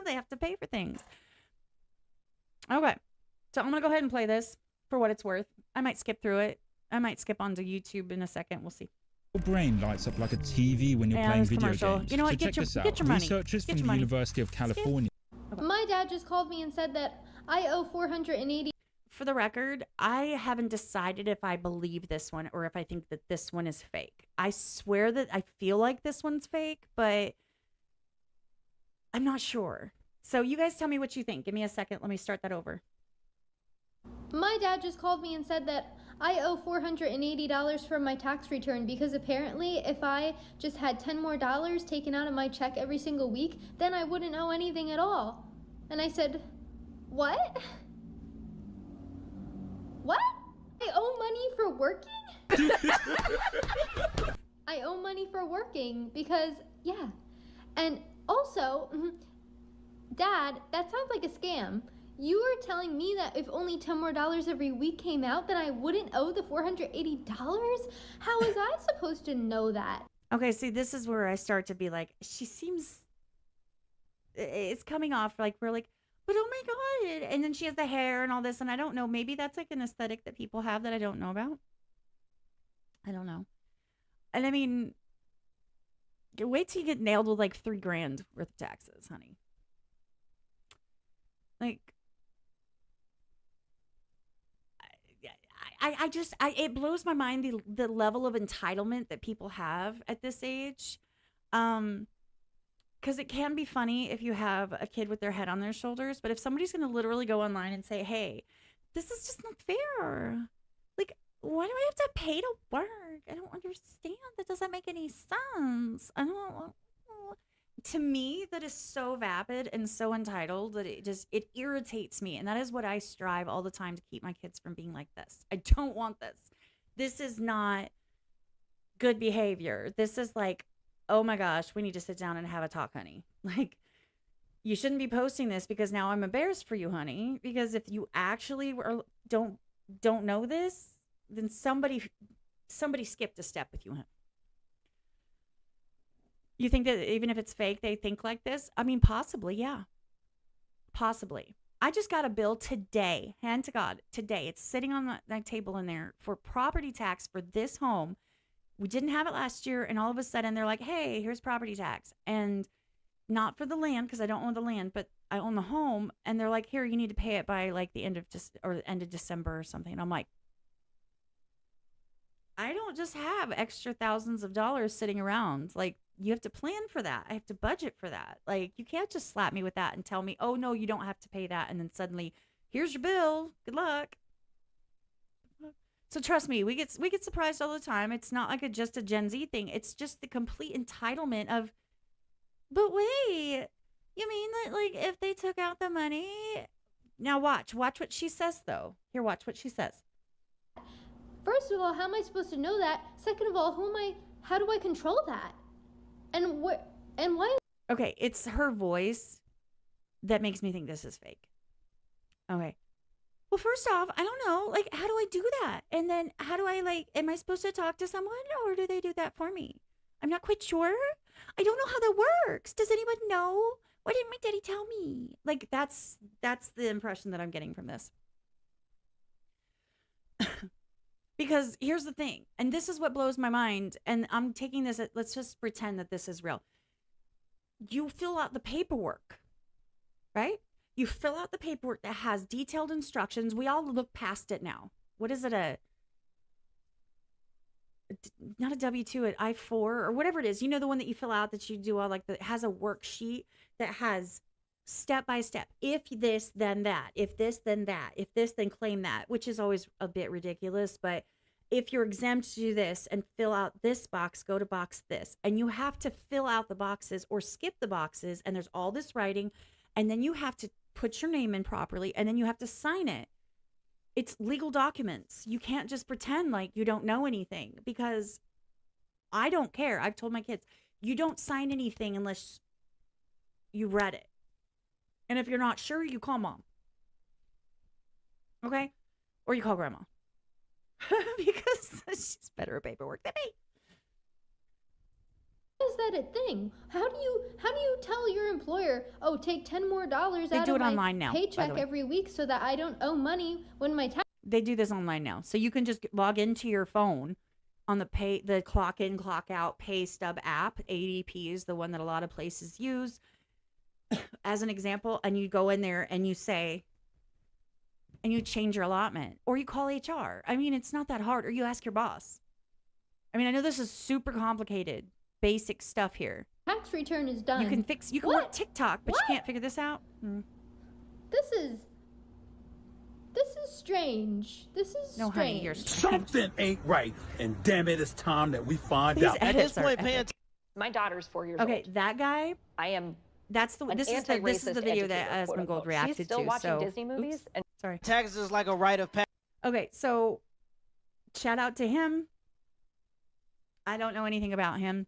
They have to pay for things. Okay. So I'm going to go ahead and play this for what it's worth. I might skip through it. I might skip onto YouTube in a second. We'll see. Your brain lights up like a TV when you're playing video games. You know what? So Get check your money. Researchers from the University of California. Okay. My dad just called me and said that I owe $480. For the record, I haven't decided if I believe this one or if I think that this one is fake. I swear that I feel like this one's fake, but I'm not sure. So you guys tell me what you think. Give me a second. Let me start that over. My dad just called me and said that I owe $480 for my tax return, because apparently if I just had $10 more taken out of my check every single week, then I wouldn't owe anything at all. And I said, what? What? I owe money for working? I owe money for working because, yeah. And also, Dad, that sounds like a scam. You were telling me that if only $10 more every week came out, then I wouldn't owe the $480? How was I supposed to know that? Okay, see, this is where I start to be like, she seems, it's coming off like, we're like, but oh my God. And then she has the hair and all this, and I don't know, maybe that's like an aesthetic that people have that I don't know about. I don't know. And I mean, wait till you get nailed with like $3,000 worth of taxes, honey. Like, it blows my mind the level of entitlement that people have at this age. Because it can be funny if you have a kid with their head on their shoulders, but if somebody's going to literally go online and say, hey, this is just not fair. Like, why do I have to pay to work? I don't understand. That doesn't make any sense. I don't. To me, that is so vapid and so entitled that it irritates me. And that is what I strive all the time to keep my kids from being like this. I don't want this. This is not good behavior. This is like, oh my gosh, we need to sit down and have a talk, honey. Like, you shouldn't be posting this because now I'm embarrassed for you, honey. Because if you actually don't know this, then somebody skipped a step with you, honey. You think that even if it's fake, they think like this? I mean, possibly, yeah. Possibly. I just got a bill today, hand to God, today. It's sitting on that table in there for property tax for this home. We didn't have it last year, and all of a sudden they're like, hey, here's property tax. And not for the land, because I don't own the land, but I own the home. And they're like, here, you need to pay it by like the end of December or something. And I'm like, I don't just have extra thousands of dollars sitting around. Like, you have to plan for that. I have to budget for that. Like, you can't just slap me with that and tell me, oh, no, you don't have to pay that. And then suddenly, here's your bill. Good luck. So trust me, we get surprised all the time. It's not like just a Gen Z thing. It's just the complete entitlement of, but wait, you mean that, like, if they took out the money? Now watch what she says, though. Here, watch what she says. First of all, how am I supposed to know that? Second of all, how do I control that? And why? Okay, it's her voice that makes me think this is fake. Okay. Well, first off, I don't know. Like, how do I do that? And then how do I, like, am I supposed to talk to someone, or do they do that for me? I'm not quite sure. I don't know how that works. Does anyone know? Why didn't my daddy tell me? Like, that's the impression that I'm getting from this. Because here's the thing, and this is what blows my mind, and I'm taking this, let's just pretend that this is real. you fill out the paperwork, right? You fill out the paperwork that has detailed instructions. We all look past it now. What is it? Not a W-2, an I-4 or whatever it is. You know, the one that you fill out that you do all like it has a worksheet that has step by step. If this, then that. If this, then that. If this, then claim that, which is always a bit ridiculous. But if you're exempt to do this and fill out this box, go to box this. And you have to fill out the boxes or skip the boxes. And there's all this writing. And then you have to put your name in properly. And then you have to sign it. It's legal documents. You can't just pretend like you don't know anything, because I don't care. I've told my kids, you don't sign anything unless you read it. And if you're not sure, you call mom. Okay? Or you call grandma. Because she's better at paperwork than me. Is that a thing? How do you tell your employer, oh, take $10 more out do of it my online now, by paycheck the way. every week so that I don't owe money when my tax? They do this online now. So you can just log into your phone on the clock in, clock out pay stub app. ADP is the one that a lot of places use as an example. And you go in there and you say, and you change your allotment, or you call HR. I mean, it's not that hard. Or you ask your boss. I mean, I know this is super complicated, basic stuff here. Tax return is done. You can work TikTok, but you can't figure this out. This is strange. This is no, strange. honey, you're strange. Something ain't right, and damn it, it's time that we find out. At this point, my daughter's 4 years old. Okay, that guy. I am. This is the video that Asmongold reacted to. She's still watching Disney movies. Oops, and sorry. Taxes is like a rite of passage. Okay, so shout out to him. I don't know anything about him.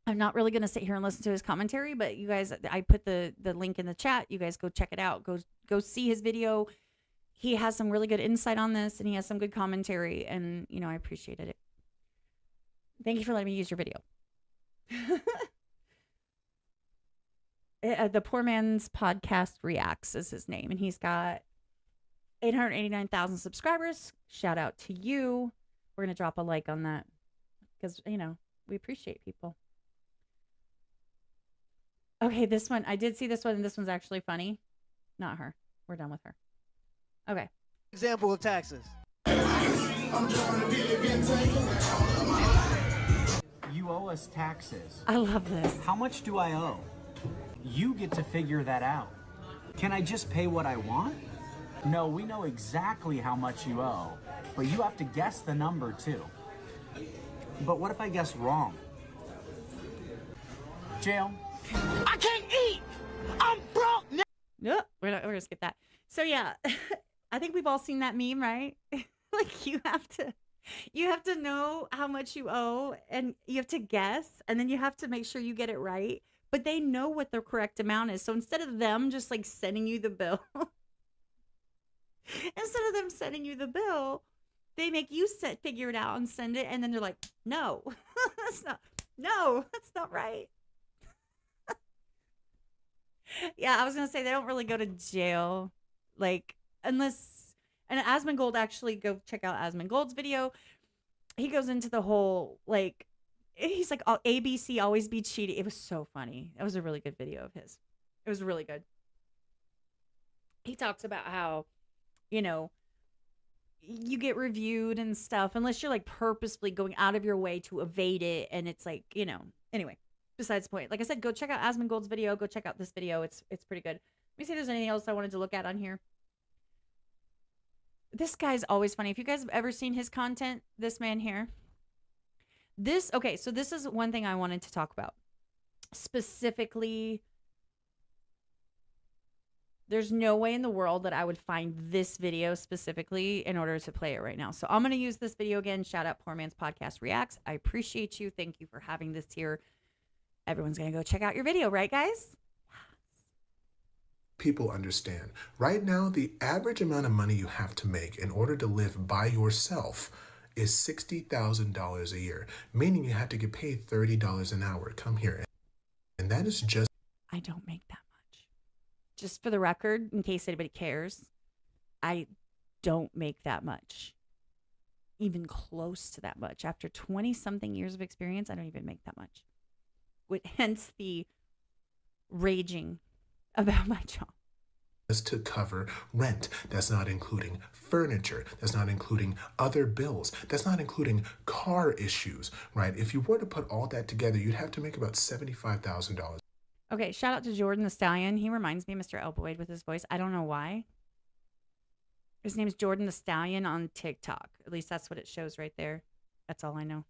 I'm not really going to sit here and listen to his commentary, but you guys, I put the link in the chat. You guys go check it out. Go see his video. He has some really good insight on this, and he has some good commentary, and, I appreciated it. Thank you for letting me use your video. The Poor Man's Podcast Reacts is his name, and he's got 889,000 subscribers. Shout out to you. We're going to drop a like on that because, we appreciate people. Okay, this one, I did see this one, and this one's actually funny. Not her. We're done with her. Okay. Example of taxes. You owe us taxes. I love this. How much do I owe? You get to figure that out. Can I just pay what I want? No, we know exactly how much you owe, but you have to guess the number too. But what if I guess wrong? Jail. I can't eat. I'm broke now. Nope, we're gonna skip that. So yeah, I think we've all seen that meme, right? Like you have to know how much you owe, and you have to guess, and then you have to make sure you get it right. But they know what the correct amount is. So instead of them just like sending you the bill, they make you figure it out and send it, and then they're like, no, that's not right. Yeah, I was gonna say they don't really go to jail, like unless. And Asmongold, actually, go check out Asmongold's video. He goes into the whole like, he's like, oh, ABC always be cheating. It was so funny. That was a really good video of his. It was really good. He talks about how, you get reviewed and stuff unless you're like purposefully going out of your way to evade it, and it's like, anyway. Besides the point, like I said, go check out Asmongold's video. Go check out this video. It's pretty good. Let me see if there's anything else I wanted to look at on here. This guy's always funny. If you guys have ever seen his content, this man here. So this is one thing I wanted to talk about. Specifically, there's no way in the world that I would find this video specifically in order to play it right now. So I'm going to use this video again. Shout out Poor Man's Podcast Reacts. I appreciate you. Thank you for having this here. Everyone's going to go check out your video, right, guys? People understand. Right now, the average amount of money you have to make in order to live by yourself is $60,000 a year, meaning you have to get paid $30 an hour. Come here. And that is just... I don't make that much. Just for the record, in case anybody cares, I don't make that much. Even close to that much. After 20-something years of experience, I don't even make that much. Hence the raging about my job. Just to cover rent. That's not including furniture. That's not including other bills. That's not including car issues, right? If you were to put all that together, you'd have to make about $75,000. Okay, shout out to Jordan the Stallion. He reminds me of Mr. Elboid with his voice. I don't know why. His name's Jordan the Stallion on TikTok. At least that's what it shows right there. That's all I know.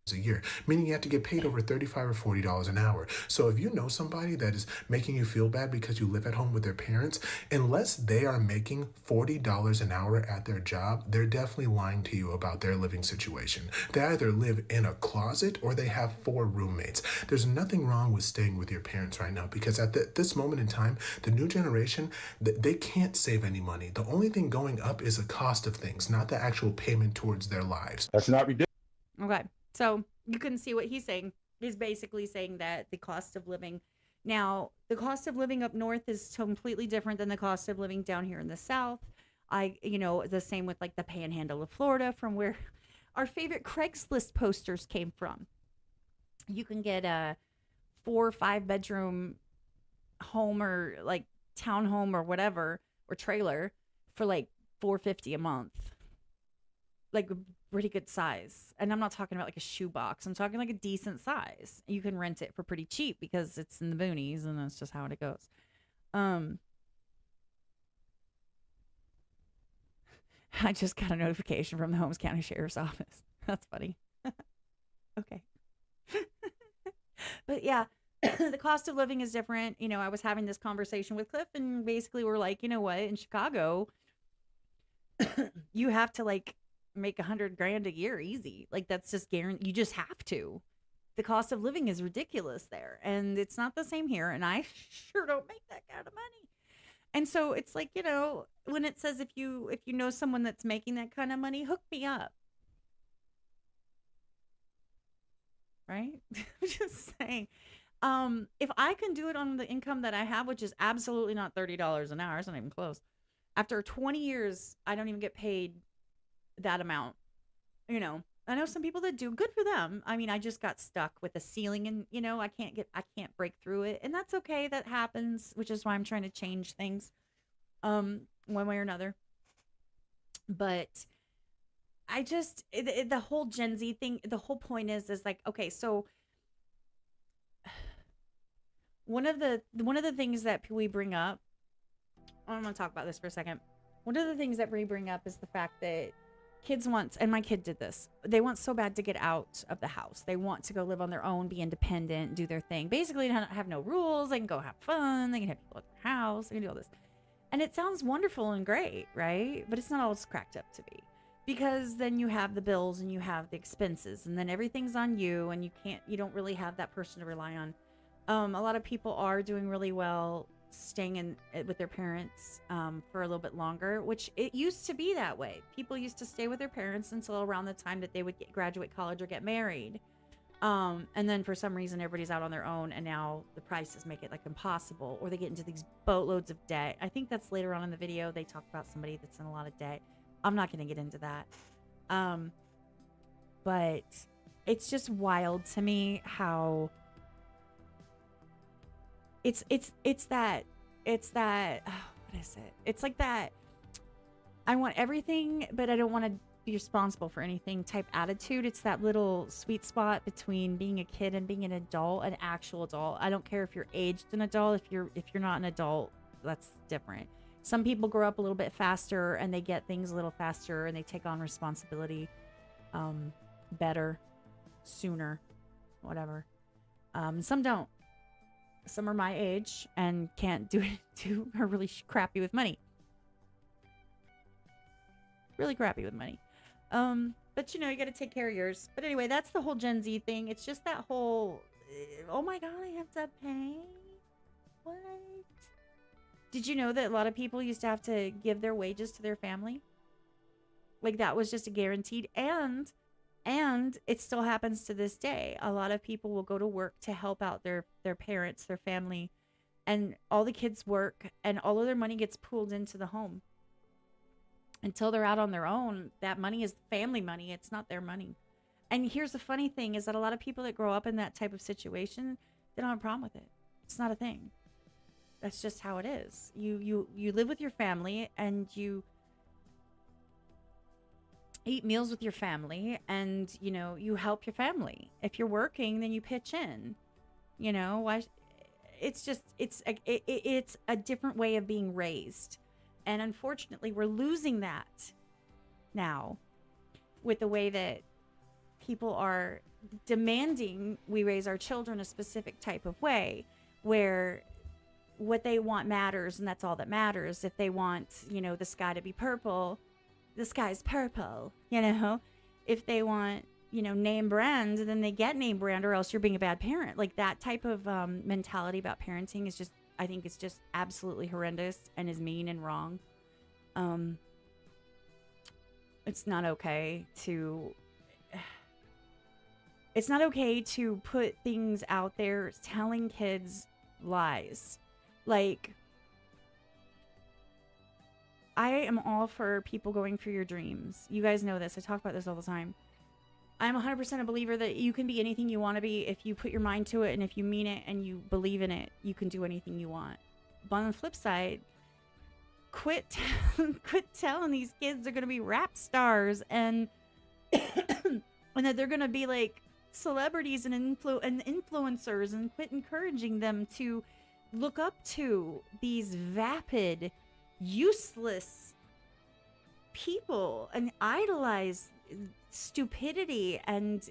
A year, meaning you have to get paid over $35 or $40 an hour. So if you know somebody that is making you feel bad because you live at home with their parents, unless they are making $40 an hour at their job, they're definitely lying to you about their living situation. They either live in a closet or they have 4 roommates. There's nothing wrong with staying with your parents right now, because at this moment in time, the new generation, they can't save any money. The only thing going up is the cost of things, not the actual payment towards their lives. That's not ridiculous. Okay. So you can see what he's saying. He's basically saying that the cost of living, now the cost of living up north is completely different than the cost of living down here in the South. The same with like the panhandle of Florida, from where our favorite Craigslist posters came from. You can get a 4 or 5 bedroom home or like townhome or whatever, or trailer for like $450 a month. Like pretty good size. And I'm not talking about like a shoebox. I'm talking like a decent size. You can rent it for pretty cheap because it's in the boonies, and that's just how it goes. I just got a notification from the Holmes County Sheriff's Office. That's funny. Okay. But yeah, the cost of living is different. You know, I was having this conversation with Cliff, and basically we're like, you know what, in Chicago, you have to like make $100,000 a year easy. Like that's just guaranteed. You just have to. The cost of living is ridiculous there, and it's not the same here. And I sure don't make that kind of money. And so it's like, you know, when it says if you know someone that's making that kind of money, hook me up. Right? I'm just saying. If I can do it on the income that I have, which is absolutely not $30 an hour, it's not even close. After 20 years, I don't even get paid that amount. You know, I know some people that do. Good for them. I mean, I just got stuck with a ceiling, and you know, I can't break through it, and that's okay. That happens, which is why I'm trying to change things one way or another. But I just the whole Gen Z thing, the whole point is like, okay, so one of the things that we bring up, I'm going to talk about this for a second. One of the things that we bring up is the fact that kids want, and my kid did this, they want so bad to get out of the house. They want to go live on their own, be independent, do their thing. Basically, have no rules. They can go have fun. They can have people at their house. They can do all this. And it sounds wonderful and great, right? But it's not all it's cracked up to be. Because then you have the bills and you have the expenses, and then everything's on you, and you don't really have that person to rely on. A lot of people are doing really well staying with their parents for a little bit longer, which it used to be that way. People used to stay with their parents until around the time that they would graduate college or get married. And then for some reason, everybody's out on their own, and now the prices make it like impossible, or they get into these boatloads of debt. I think that's later on in the video. They talk about somebody that's in a lot of debt. I'm not going to get into that. But it's just wild to me how it's that, what is it? It's like that, I want everything, but I don't want to be responsible for anything type attitude. It's that little sweet spot between being a kid and being an adult, an actual adult. I don't care if you're aged an adult. If you're not an adult, that's different. Some people grow up a little bit faster and they get things a little faster, and they take on responsibility better, sooner, whatever. Some don't. Some are my age and can't are really crappy with money. Really crappy with money. But you know, you got to take care of yours. But anyway, that's the whole Gen Z thing. It's just that whole, oh my God, I have to pay? What? Did you know that a lot of people used to have to give their wages to their family? Like that was just a guaranteed, and it still happens to this day. A lot of people will go to work to help out their parents, their family, and all the kids work, and all of their money gets pooled into the home. Until they're out on their own, that money is family money. It's not their money. And here's the funny thing is that a lot of people that grow up in that type of situation, they don't have a problem with it. It's not a thing. That's just how it is. You live with your family and you eat meals with your family, and you help your family. If you're working, then you pitch in. Why? It's a different way of being raised, and unfortunately we're losing that now with the way that people are demanding we raise our children a specific type of way, where what they want matters, and that's all that matters. If they want the sky to be purple, the sky's purple. If they want name brand, then they get name brand, or else you're being a bad parent. Like, that type of mentality about parenting is just, I think it's just absolutely horrendous and is mean and wrong. It's not okay to put things out there telling kids lies. Like, I am all for people going for your dreams. You guys know this. I talk about this all the time. I'm 100% a believer that you can be anything you want to be if you put your mind to it, and if you mean it and you believe in it, you can do anything you want. But on the flip side, quit telling these kids they're going to be rap stars and and that they're going to be like celebrities and influencers, and quit encouraging them to look up to these vapid, useless people and idolize stupidity and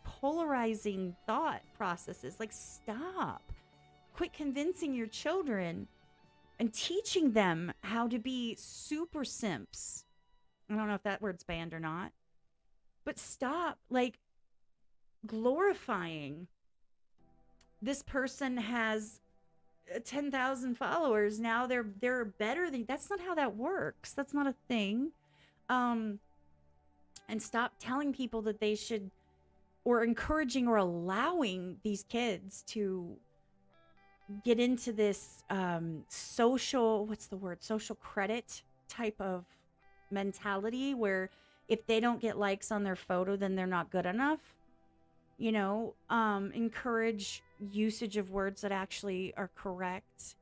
polarizing thought processes. Like, stop. Quit convincing your children and teaching them how to be super simps. I don't know if that word's banned or not, but stop like glorifying this person has 10,000 followers. Now they're better than. That's not how that works. That's not a thing. And stop telling people that they should, or encouraging or allowing these kids to get into this social credit type of mentality, where if they don't get likes on their photo, then they're not good enough. Encourage usage of words that actually are correct.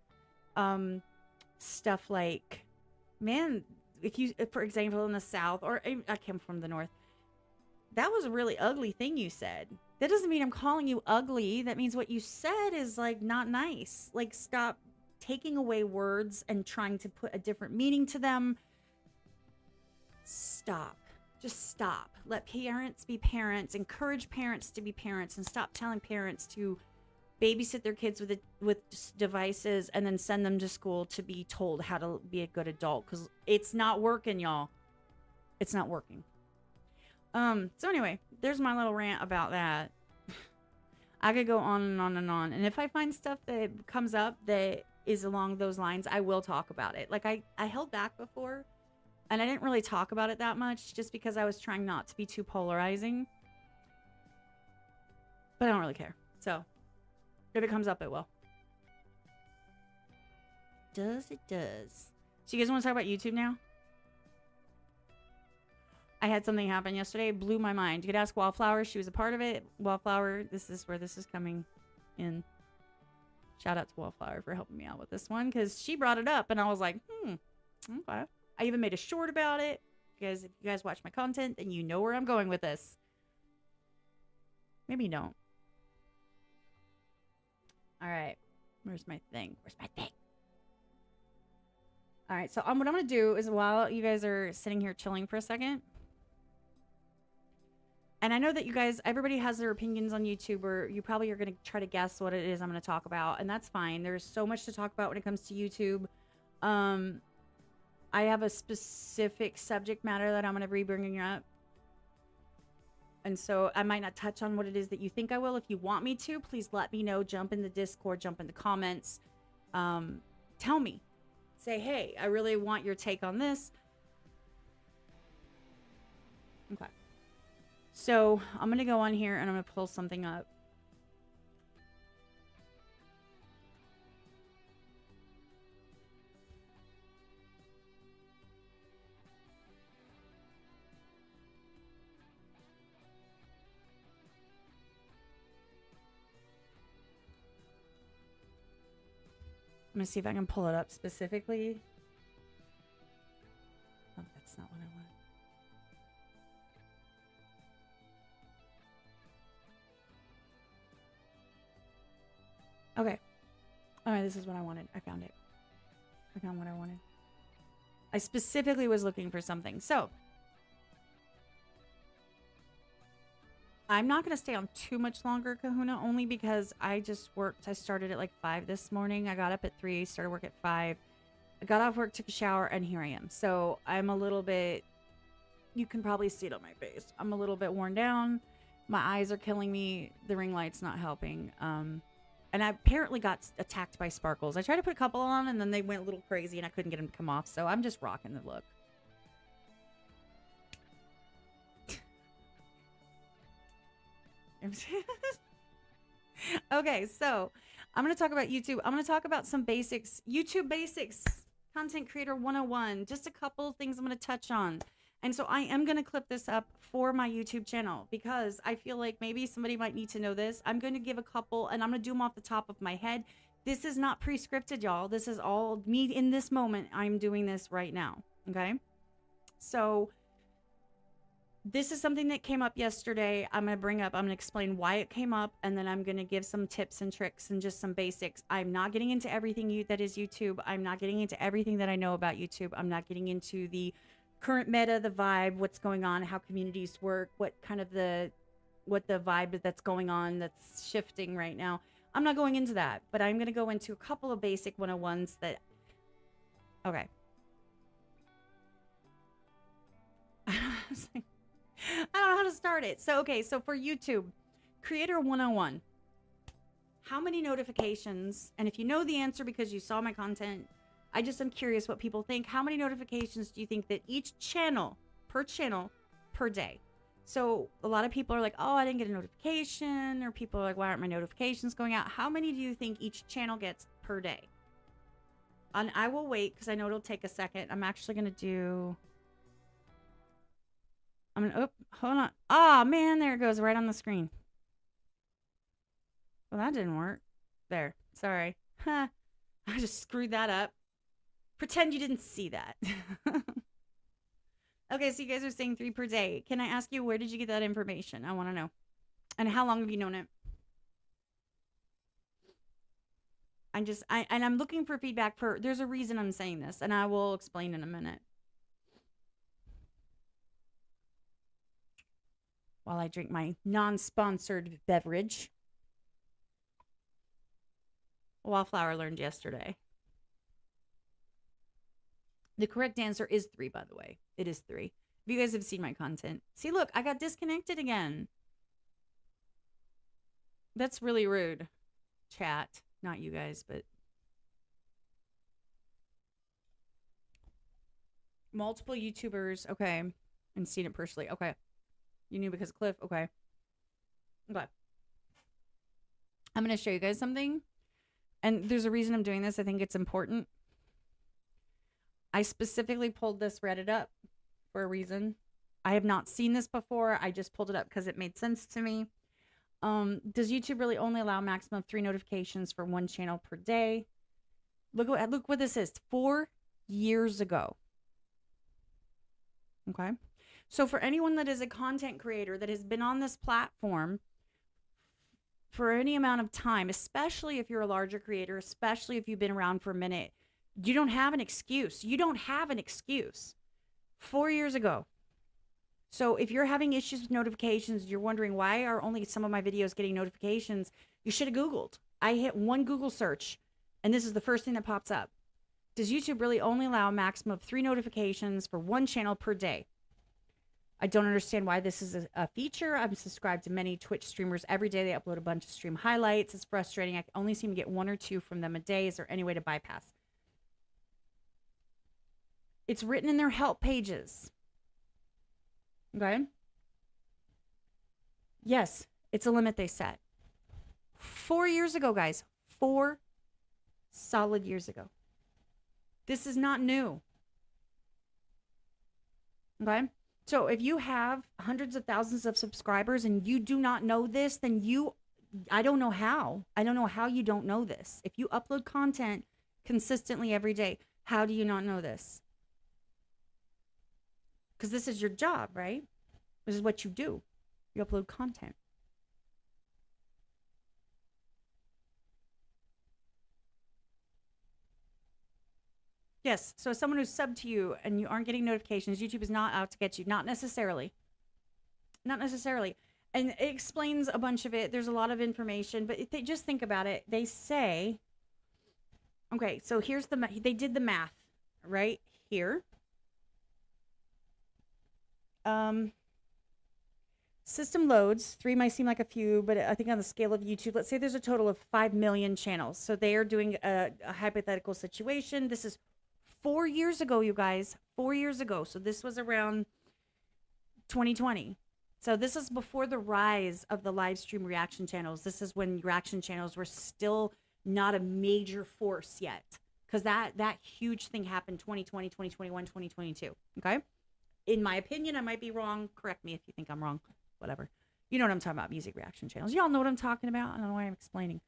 Stuff like, man, if you, for example, in the South, or I came from the North, that was a really ugly thing you said. That doesn't mean I'm calling you ugly. That means what you said is like not nice. Like, stop taking away words and trying to put a different meaning to them. Stop. Just stop. Let parents be parents. Encourage parents to be parents, and stop telling parents to babysit their kids with devices and then send them to school to be told how to be a good adult, because it's not working, y'all. It's not working. So anyway, there's my little rant about that. I could go on and on and on, and if I find stuff that comes up that is along those lines, I will talk about it. Like, I held back before, and I didn't really talk about it that much just because I was trying not to be too polarizing, but I don't really care. So if it comes up, it will. It does. So you guys want to talk about YouTube now? I had something happen yesterday. It blew my mind. You could ask Wallflower. She was a part of it. Wallflower, this is where this is coming in. Shout out to Wallflower for helping me out with this one, because she brought it up and I was like, okay. I even made a short about it, because if you guys watch my content, then you know where I'm going with this. Maybe you don't. All right. Where's my thing? All right. So what I'm going to do is, while you guys are sitting here chilling for a second, and I know that you guys, everybody has their opinions on YouTube, or you probably are going to try to guess what it is I'm going to talk about, and that's fine. There's so much to talk about when it comes to YouTube. I have a specific subject matter that I'm going to be bringing up. And so I might not touch on what it is that you think I will. If you want me to, please let me know. Jump in the Discord, jump in the comments. Tell me. Say, hey, I really want your take on this. Okay. So I'm going to go on here and I'm going to pull something up. I'm gonna see if I can pull it up specifically. Oh, that's not what I want. Okay. All right, this is what I wanted. I found it. I found what I wanted. I specifically was looking for something. So, I'm not going to stay on too much longer, Kahuna, only because I just worked. I started at like 5 this morning. I got up at 3, started work at 5. I got off work, took a shower, and here I am. So, I'm a little bit, you can probably see it on my face. I'm a little bit worn down. My eyes are killing me. The ring light's not helping. And I apparently got attacked by sparkles. I tried to put a couple on, and then they went a little crazy, and I couldn't get them to come off. So I'm just rocking the look. Okay, so I'm going to talk about YouTube. I'm going to talk about some basics. YouTube basics. Content Creator 101. Just a couple things I'm going to touch on. And so I am going to clip this up for my YouTube channel because I feel like maybe somebody might need to know this. I'm going to give a couple and I'm going to do them off the top of my head. This is not pre-scripted, y'all. This is all me in this moment. I'm doing this right now. Okay. So this is something that came up yesterday. I'm going to explain why it came up, and then I'm going to give some tips and tricks and just some basics. I'm not getting into everything that is YouTube. I'm not getting into everything that I know about YouTube. I'm not getting into the current meta, the vibe, what's going on, how communities work, what the vibe that's going on that's shifting right now. I'm not going into that, but I'm going to go into a couple of basic 101s that, okay. I don't know how to start it. So, okay, so for YouTube, Creator 101, how many notifications, and if you know the answer because you saw my content, I just am curious what people think. How many notifications do you think that each channel, per day? So a lot of people are like, oh, I didn't get a notification, or people are like, why aren't my notifications going out? How many do you think each channel gets per day? And I will wait because I know it'll take a second. I'm actually going to do... oh, hold on. Oh, man, there it goes right on the screen. Well, that didn't work. There. Sorry. Huh. I just screwed that up. Pretend you didn't see that. Okay, so you guys are saying 3 per day. Can I ask you, where did you get that information? I want to know. And how long have you known it? I'm looking for feedback there's a reason I'm saying this, and I will explain in a minute. While I drink my non-sponsored beverage. Wallflower learned yesterday. The correct answer is 3, by the way. It is 3. If you guys have seen my content. See, look, I got disconnected again. That's really rude. Chat. Not you guys, but... multiple YouTubers. Okay. And seen it personally. Okay. You knew because of Cliff? Okay. Okay. I'm going to show you guys something. And there's a reason I'm doing this. I think it's important. I specifically pulled this Reddit up for a reason. I have not seen this before. I just pulled it up because it made sense to me. Does YouTube really only allow a maximum of 3 notifications for one channel per day? Look what this is. 4 years ago. Okay. So for anyone that is a content creator that has been on this platform for any amount of time, especially if you're a larger creator, especially if you've been around for a minute, you don't have an excuse. You don't have an excuse. 4 years ago. So if you're having issues with notifications, you're wondering why are only some of my videos getting notifications, you should have Googled. I hit one Google search, and this is the first thing that pops up. Does YouTube really only allow a maximum of 3 notifications for one channel per day? I don't understand why this is a feature. I'm subscribed to many Twitch streamers every day. They upload a bunch of stream highlights. It's frustrating. I only seem to get 1 or 2 from them a day. Is there any way to bypass? It's written in their help pages. Okay? Yes, it's a limit they set. 4 years ago, guys. 4 solid years ago. This is not new. Okay? So if you have hundreds of thousands of subscribers and you do not know this, then I don't know how. I don't know how you don't know this. If you upload content consistently every day. How do you not know this? Because this is your job, right? This is what you do. You upload content. Yes, so as someone who's subbed to you and you aren't getting notifications, YouTube is not out to get you. Not necessarily. Not necessarily. And it explains a bunch of it. There's a lot of information, but if they just think about it. They say, okay, so here's they did the math right here. System loads, 3 might seem like a few, but I think on the scale of YouTube, let's say there's a total of 5 million channels. So they are doing a hypothetical situation. This is 4 years ago, you guys, 4 years ago. So this was around 2020. So this is before the rise of the live stream reaction channels. This is when reaction channels were still not a major force yet, because that huge thing happened 2020, 2021, 2022. Okay. In my opinion, I might be wrong. Correct me if you think I'm wrong. Whatever. You know what I'm talking about, music reaction channels. Y'all know what I'm talking about. I don't know why I'm explaining.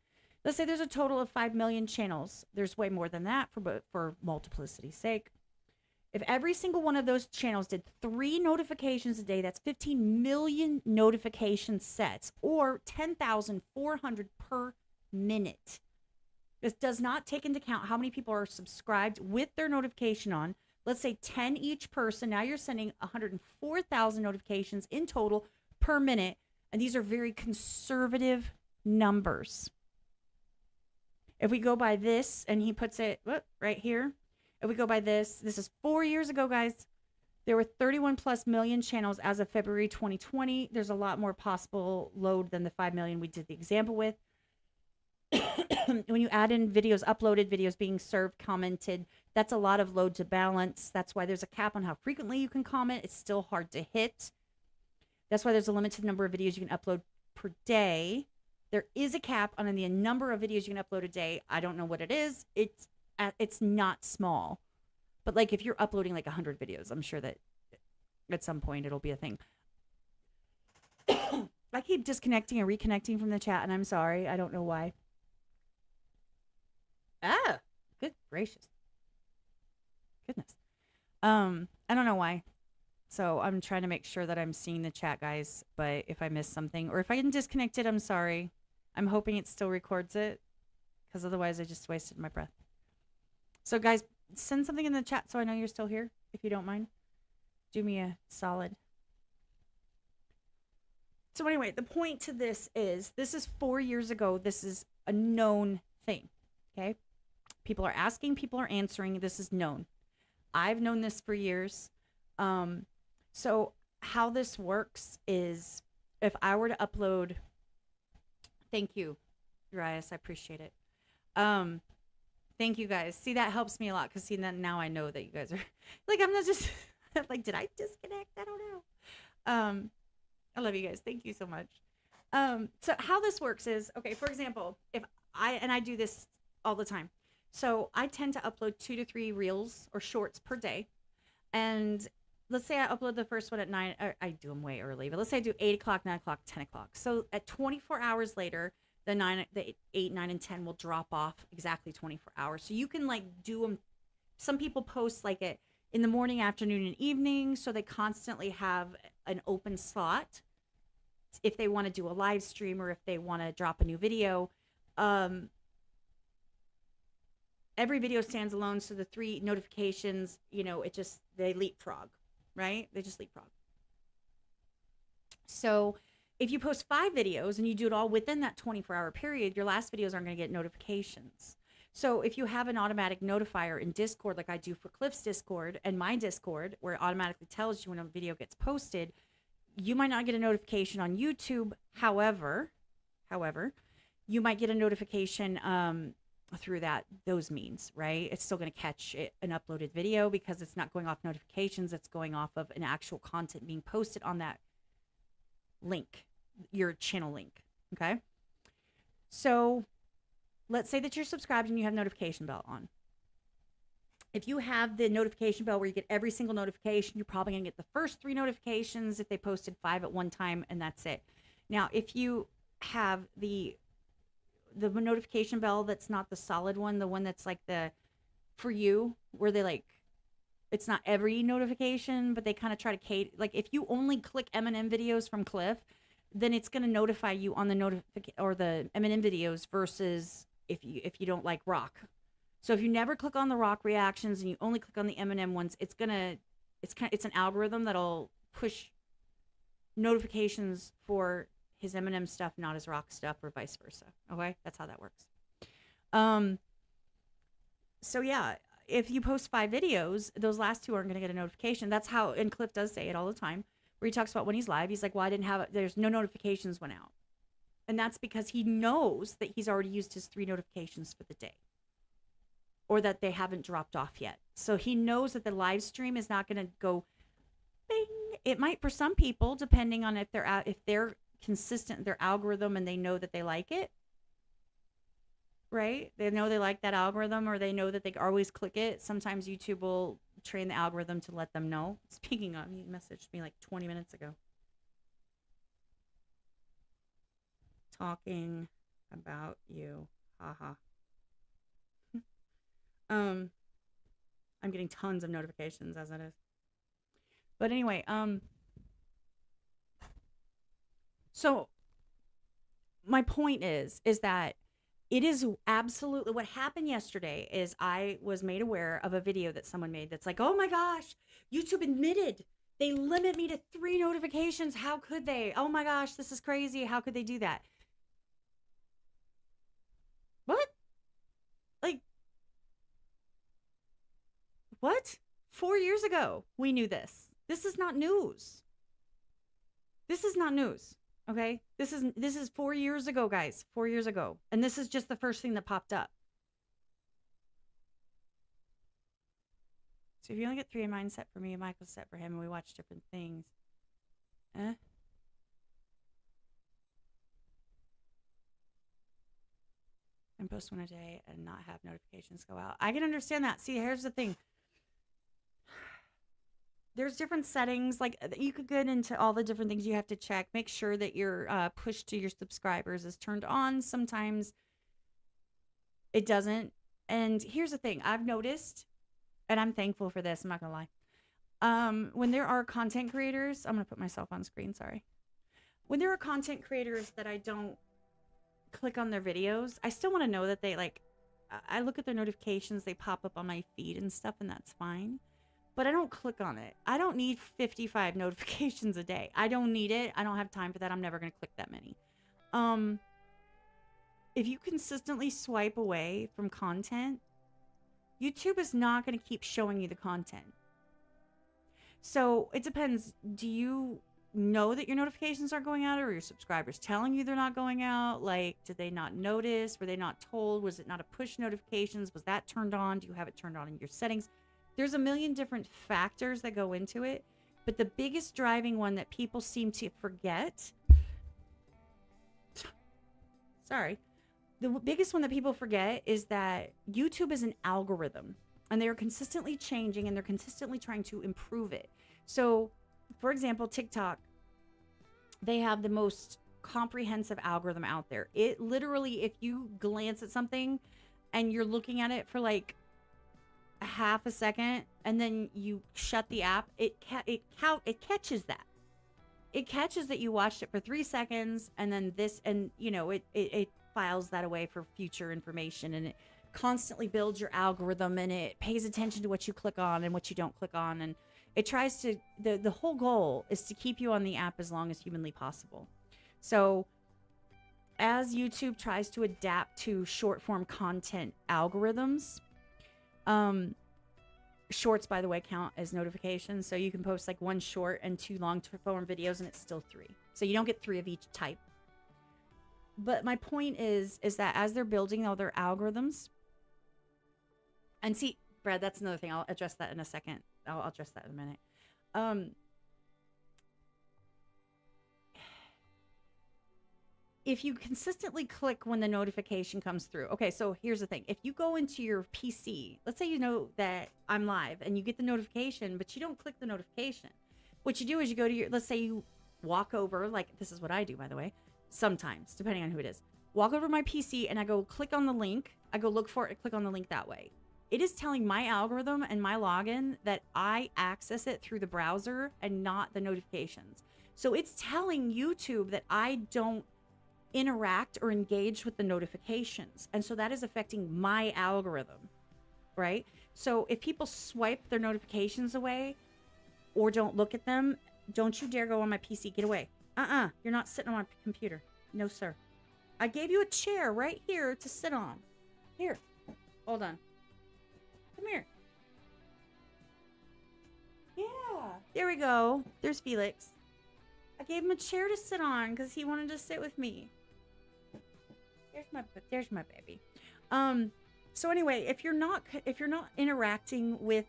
Let's say there's a total of 5 million channels. There's way more than that for multiplicity's sake. If every single one of those channels did 3 notifications a day, that's 15 million notification sets, or 10,400 per minute. This does not take into account how many people are subscribed with their notification on. Let's say 10 each person. Now you're sending 104,000 notifications in total per minute. And these are very conservative numbers. If we go by this, and he puts it right here. If we go by this is 4 years ago, guys. There were 31 plus million channels as of February 2020. There's a lot more possible load than the 5 million we did the example with. When you add in videos uploaded, videos being served, commented, that's a lot of load to balance. That's why there's a cap on how frequently you can comment. It's still hard to hit. That's why there's a limited number of videos you can upload per day. There is a cap on the number of videos you can upload a day. I don't know what it is. It's not small. But like if you're uploading like 100 videos, I'm sure that at some point it'll be a thing. I keep disconnecting and reconnecting from the chat, and I'm sorry. I don't know why. Ah, good gracious. Goodness. I don't know why. So I'm trying to make sure that I'm seeing the chat, guys. But if I miss something, or if I can disconnect it, I'm sorry. I'm hoping it still records it, because otherwise I just wasted my breath. So guys, send something in the chat so I know you're still here, if you don't mind. Do me a solid. So anyway, the point to this is 4 years ago. This is a known thing. Okay. People are asking, people are answering. This is known. I've known this for years. So how this works is, if I were to upload, thank you, Urias, I appreciate it. Thank you guys. See, that helps me a lot, because see, now I know that you guys are like, I'm not just like, did I disconnect? I don't know. I love you guys. Thank you so much. So how this works is, okay, for example, if I do this all the time. So I tend to upload 2 to 3 reels or shorts per day. And let's say I upload the first one at 9, I do them way early, but let's say I do 8 o'clock, 9 o'clock, 10 o'clock. So at 24 hours later, the 8, 9, and 10 will drop off exactly 24 hours. So you can like do them. Some people post like it in the morning, afternoon, and evening. So they constantly have an open slot if they want to do a live stream, or if they want to drop a new video. Every video stands alone. So the 3 notifications, you know, they leapfrog, right? They just leapfrog. So if you post 5 videos and you do it all within that 24-hour period, your last videos aren't going to get notifications. So if you have an automatic notifier in Discord, like I do for Cliff's Discord and my Discord, where it automatically tells you when a video gets posted, you might not get a notification on YouTube. However, you might get a notification through those means, right? It's still going to catch an uploaded video, because it's not going off notifications. It's going off of an actual content being posted on that link, your channel link. Okay. So let's say that you're subscribed and you have notification bell on. If you have the notification bell where you get every single notification, you're probably going to get the first 3 notifications if they posted 5 at one time, and that's it. Now, if you have the notification bell that's not the solid one, the one that's like the for you, where they like, it's not every notification, but they kind of try to cater. Like if you only click Eminem videos from Cliff, then it's going to notify you on the or the Eminem videos versus if you don't like rock. So if you never click on the rock reactions and you only click on the Eminem ones, it's an algorithm that'll push notifications for his Eminem stuff, not his rock stuff, or vice versa. Okay, that's how that works. So yeah, if you post 5 videos, those last 2 aren't going to get a notification. That's how, and Cliff does say it all the time, where he talks about when he's live, he's like, well, I didn't have it. There's no notifications went out. And that's because he knows that he's already used his 3 notifications for the day, or that they haven't dropped off yet. So he knows that the live stream is not going to go bing. It might for some people, depending on if they're consistent, their algorithm, and they know that they like it. Right? They know they like that algorithm, or they know that they always click it. Sometimes YouTube will train the algorithm to let them know. Speaking of, he messaged me like 20 minutes ago. Talking about you. Haha. I'm getting tons of notifications as it is. But anyway, so my point is that it is absolutely what happened yesterday is I was made aware of a video that someone made that's like, oh my gosh, YouTube admitted they limit me to 3 notifications. How could they? Oh my gosh, this is crazy. How could they do that? What? Like, what? 4 years ago, we knew this. This is not news. This is not news. Okay, this is 4 years ago, guys. 4 years ago, and this is just the first thing that popped up. So if you only get 3 in mine set for me, and Michael's set for him, and we watch different things. And post one a day and not have notifications go out. I can understand that. See, here's the thing. There's different settings. Like you could get into all the different things you have to check. Make sure that your push to your subscribers is turned on. Sometimes it doesn't. And here's the thing I've noticed, and I'm thankful for this. I'm not gonna lie. When there are content creators, I'm gonna put myself on screen. Sorry. When there are content creators that I don't click on their videos, I still want to know that they like. I look at their notifications. They pop up on my feed and stuff, and that's fine. But I don't click on it. I don't need 55 notifications a day. I don't need it. I don't have time for that. I'm never going to click that many. If you consistently swipe away from content, YouTube is not going to keep showing you the content. So it depends. Do you know that your notifications aren't going out, or are your subscribers telling you they're not going out? Like, did they not notice? Were they not told? Was it not a push notifications? Was that turned on? Do you have it turned on in your settings? There's a million different factors that go into it, but the biggest driving one that people seem to forget, the biggest one that people forget is that YouTube is an algorithm, and they are consistently changing, and they're consistently trying to improve it. So, for example, TikTok, they have the most comprehensive algorithm out there. It literally, if you glance at something and you're looking at it for like a half a second and then you shut the app, it catches that. It catches that you watched it for 3 seconds, and then this, and you know, it files that away for future information, and it constantly builds your algorithm, and it pays attention to what you click on and what you don't click on, and it tries to, the whole goal is to keep you on the app as long as humanly possible. So as YouTube tries to adapt to short form content algorithms, shorts, by the way, count as notifications. So you can post like 1 short and 2 long form videos, and it's still 3. So you don't get 3 of each type. But my point is that as they're building all their algorithms, and see, Brad, that's another thing. I'll address that in a second. I'll address that in a minute. If you consistently click when the notification comes through. Okay, so here's the thing. If you go into your PC, let's say you know that I'm live and you get the notification, but you don't click the notification. What you do is you go to your, let's say you walk over, like this is what I do, by the way, sometimes, depending on who it is. Walk over to my PC and I go click on the link. I go look for it, click on the link that way. It is telling my algorithm and my login that I access it through the browser and not the notifications. So it's telling YouTube that I don't interact or engage with the notifications. And so that is affecting my algorithm, right? So if people swipe their notifications away or don't look at them, don't you dare go on my PC. Get away. You're not sitting on my computer. No, sir. I gave you a chair right here to sit on. Here. Hold on. Come here. Yeah. There we go. There's Felix. I gave him a chair to sit on because he wanted to sit with me. There's my baby. So anyway, if you're not interacting with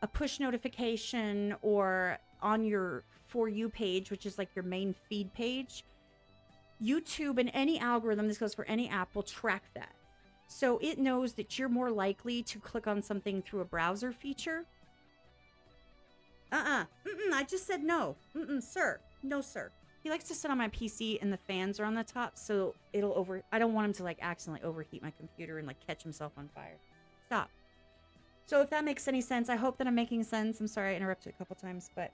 a push notification or on your For You page, which is like your main feed page, YouTube and any algorithm, this goes for any app, will track that. So it knows that you're more likely to click on something through a browser feature. I just said no. Sir. No, sir. He likes to sit on my PC and the fans are on the top, so I don't want him to like accidentally overheat my computer and like catch himself on fire. Stop. So if that makes any sense, I hope that I'm making sense. I'm sorry I interrupted a couple times, but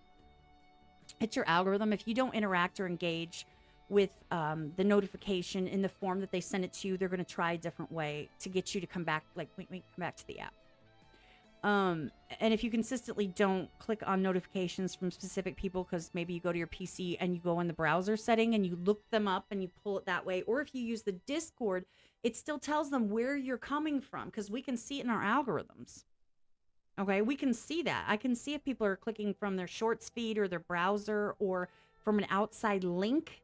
it's your algorithm. If you don't interact or engage with the notification in the form that they send it to you, they're going to try a different way to get you to come back, like come back to the app. And if you consistently don't click on notifications from specific people, because maybe you go to your PC and you go in the browser setting and you look them up and you pull it that way, or if you use the Discord, it still tells them where you're coming from because we can see it in our algorithms. Okay, we can see that. I can see if people are clicking from their shorts feed or their browser or from an outside link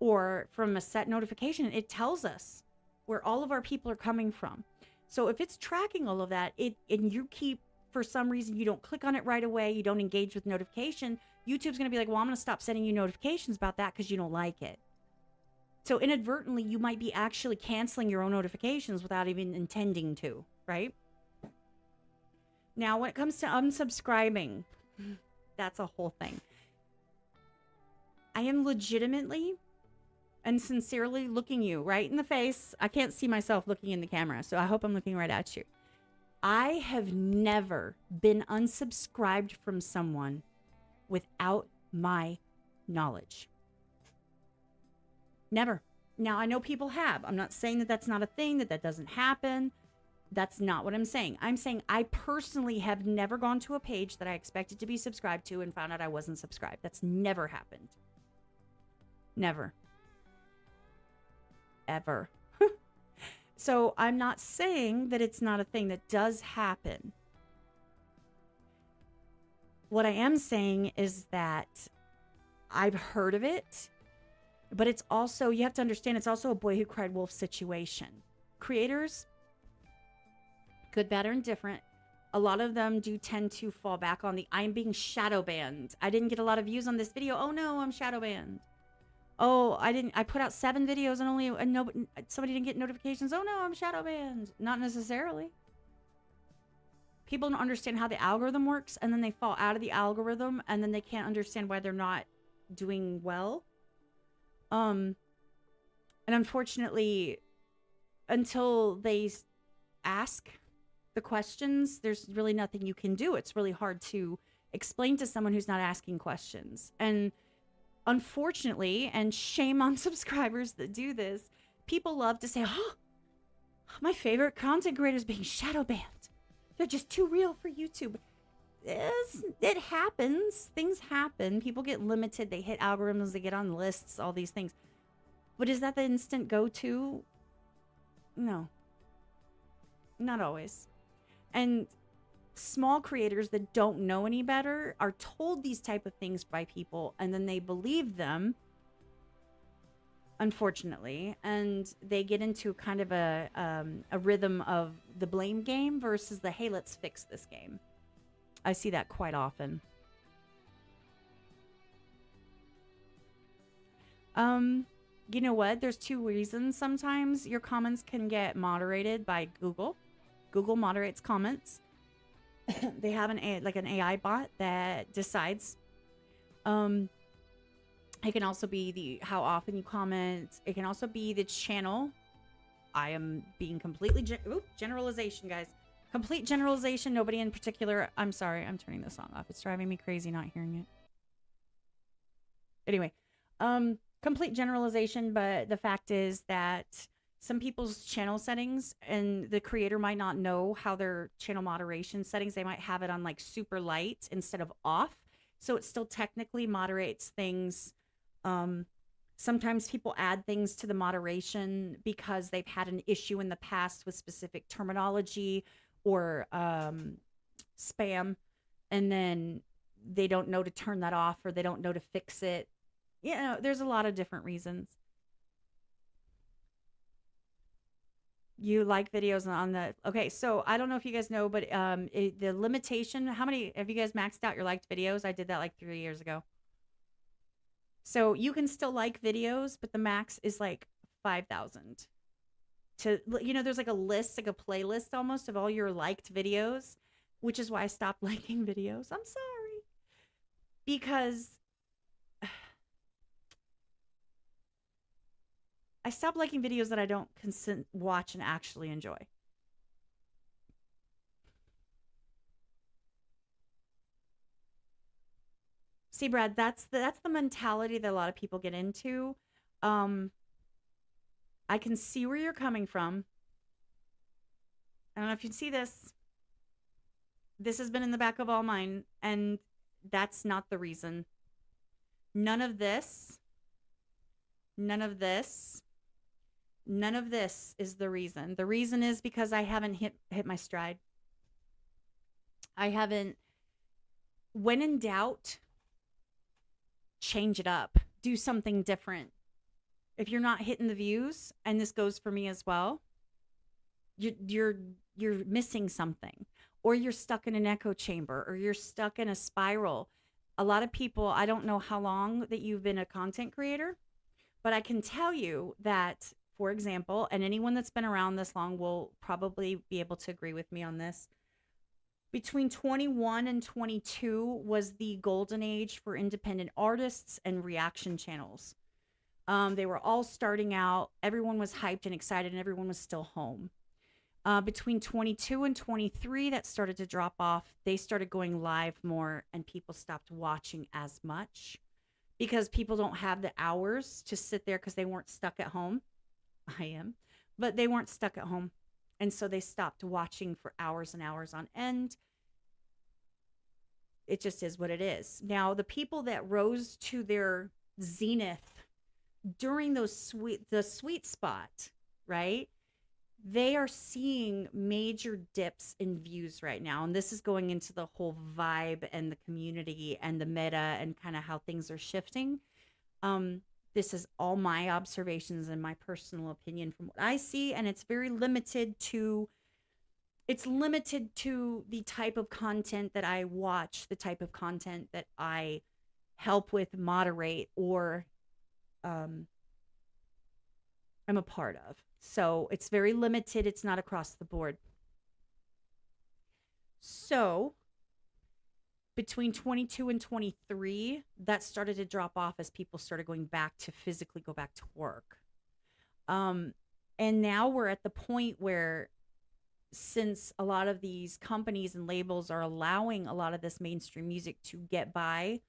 or from a set notification. It tells us where all of our people are coming from. So if it's tracking all of that, and you keep, for some reason, you don't click on it right away, you don't engage with notification, YouTube's going to be like, well, I'm going to stop sending you notifications about that because you don't like it. So inadvertently, you might be actually canceling your own notifications without even intending to, right? Now, when it comes to unsubscribing, that's a whole thing. I am legitimately and sincerely looking you right in the face. I can't see myself looking in the camera, so I hope I'm looking right at you. I have never been unsubscribed from someone without my knowledge. Never. Now, I know people have. I'm not saying that that's not a thing, that doesn't happen. That's not what I'm saying. I'm saying I personally have never gone to a page that I expected to be subscribed to and found out I wasn't subscribed. That's never happened. Never. Ever. So I'm not saying that it's not a thing that does happen. What I am saying is that I've heard of it, but it's also, you have to understand, it's also a boy who cried wolf situation. Creators, good, bad, or indifferent, a lot of them do tend to fall back on the I'm being shadow banned. I didn't get a lot of views on this video. Oh no, I'm shadow banned. Oh, I put out 7 videos and somebody didn't get notifications. Oh no, I'm shadow banned. Not necessarily. People don't understand how the algorithm works, and then they fall out of the algorithm, and then they can't understand why they're not doing well. And unfortunately, until they ask the questions, there's really nothing you can do. It's really hard to explain to someone who's not asking questions. And unfortunately, and shame on subscribers that do this, people love to say, oh, my favorite content creator is being shadow banned. They're just too real for YouTube. It happens. Things happen. People get limited. They hit algorithms. They get on lists, all these things. But is that the instant go-to? No. Not always. And small creators that don't know any better are told these type of things by people, and then they believe them, unfortunately, and they get into kind of a rhythm of the blame game versus the hey, let's fix this game. I see that quite often. You know what? There's 2 reasons sometimes your comments can get moderated by Google. Google moderates comments. They have an AI bot that decides. It can also be how often you comment. It can also be the channel. I am being completely generalization, guys. Complete generalization, nobody in particular. I'm sorry, I'm turning the song off. It's driving me crazy not hearing it. Anyway, complete generalization, but the fact is that some people's channel settings and the creator might not know how their channel moderation settings, they might have it on like super light instead of off. So it still technically moderates things. Sometimes people add things to the moderation because they've had an issue in the past with specific terminology or spam, and then they don't know to turn that off or they don't know to fix it. You know, there's a lot of different reasons. You like videos on the, okay, so I don't know if you guys know, but the limitation, how many have you guys maxed out your liked videos? I did that like 3 years ago. So you can still like videos, but the max is like 5,000. To, you know, there's like a list, like a playlist almost of all your liked videos, which is why I stopped liking videos. I'm sorry. Because I stopped liking videos that I don't watch and actually enjoy. See, Brad, that's the mentality that a lot of people get into. I can see where you're coming from. I don't know if you can see this. This has been in the back of all mine, and that's not the reason. None of this is the reason. The reason is because I haven't hit my stride. I haven't. When in doubt, change it up. Do something different. If you're not hitting the views, and this goes for me as well, you're missing something, or you're stuck in an echo chamber, or you're stuck in a spiral. A lot of people, I don't know how long that you've been a content creator, but I can tell you that, for example, and anyone that's been around this long will probably be able to agree with me on this. Between 21 and 22 was the golden age for independent artists and reaction channels. They were all starting out. Everyone was hyped and excited, and everyone was still home. Between 22 and 23, that started to drop off. They started going live more, and people stopped watching as much because people don't have the hours to sit there because they weren't stuck at home. I am, but they weren't stuck at home. And so they stopped watching for hours and hours on end. It just is what it is. Now, the people that rose to their zenith during the sweet spot, right? They are seeing major dips in views right now. And this is going into the whole vibe and the community and the meta and kind of how things are shifting. This is all my observations and my personal opinion from what I see. And it's very limited to, the type of content that I watch, the type of content that I help with, moderate, or I'm a part of. So it's very limited. It's not across the board. So between 22 and 23, that started to drop off as people started going back to physically go back to work. And now we're at the point where, since a lot of these companies and labels are allowing a lot of this mainstream music to get by,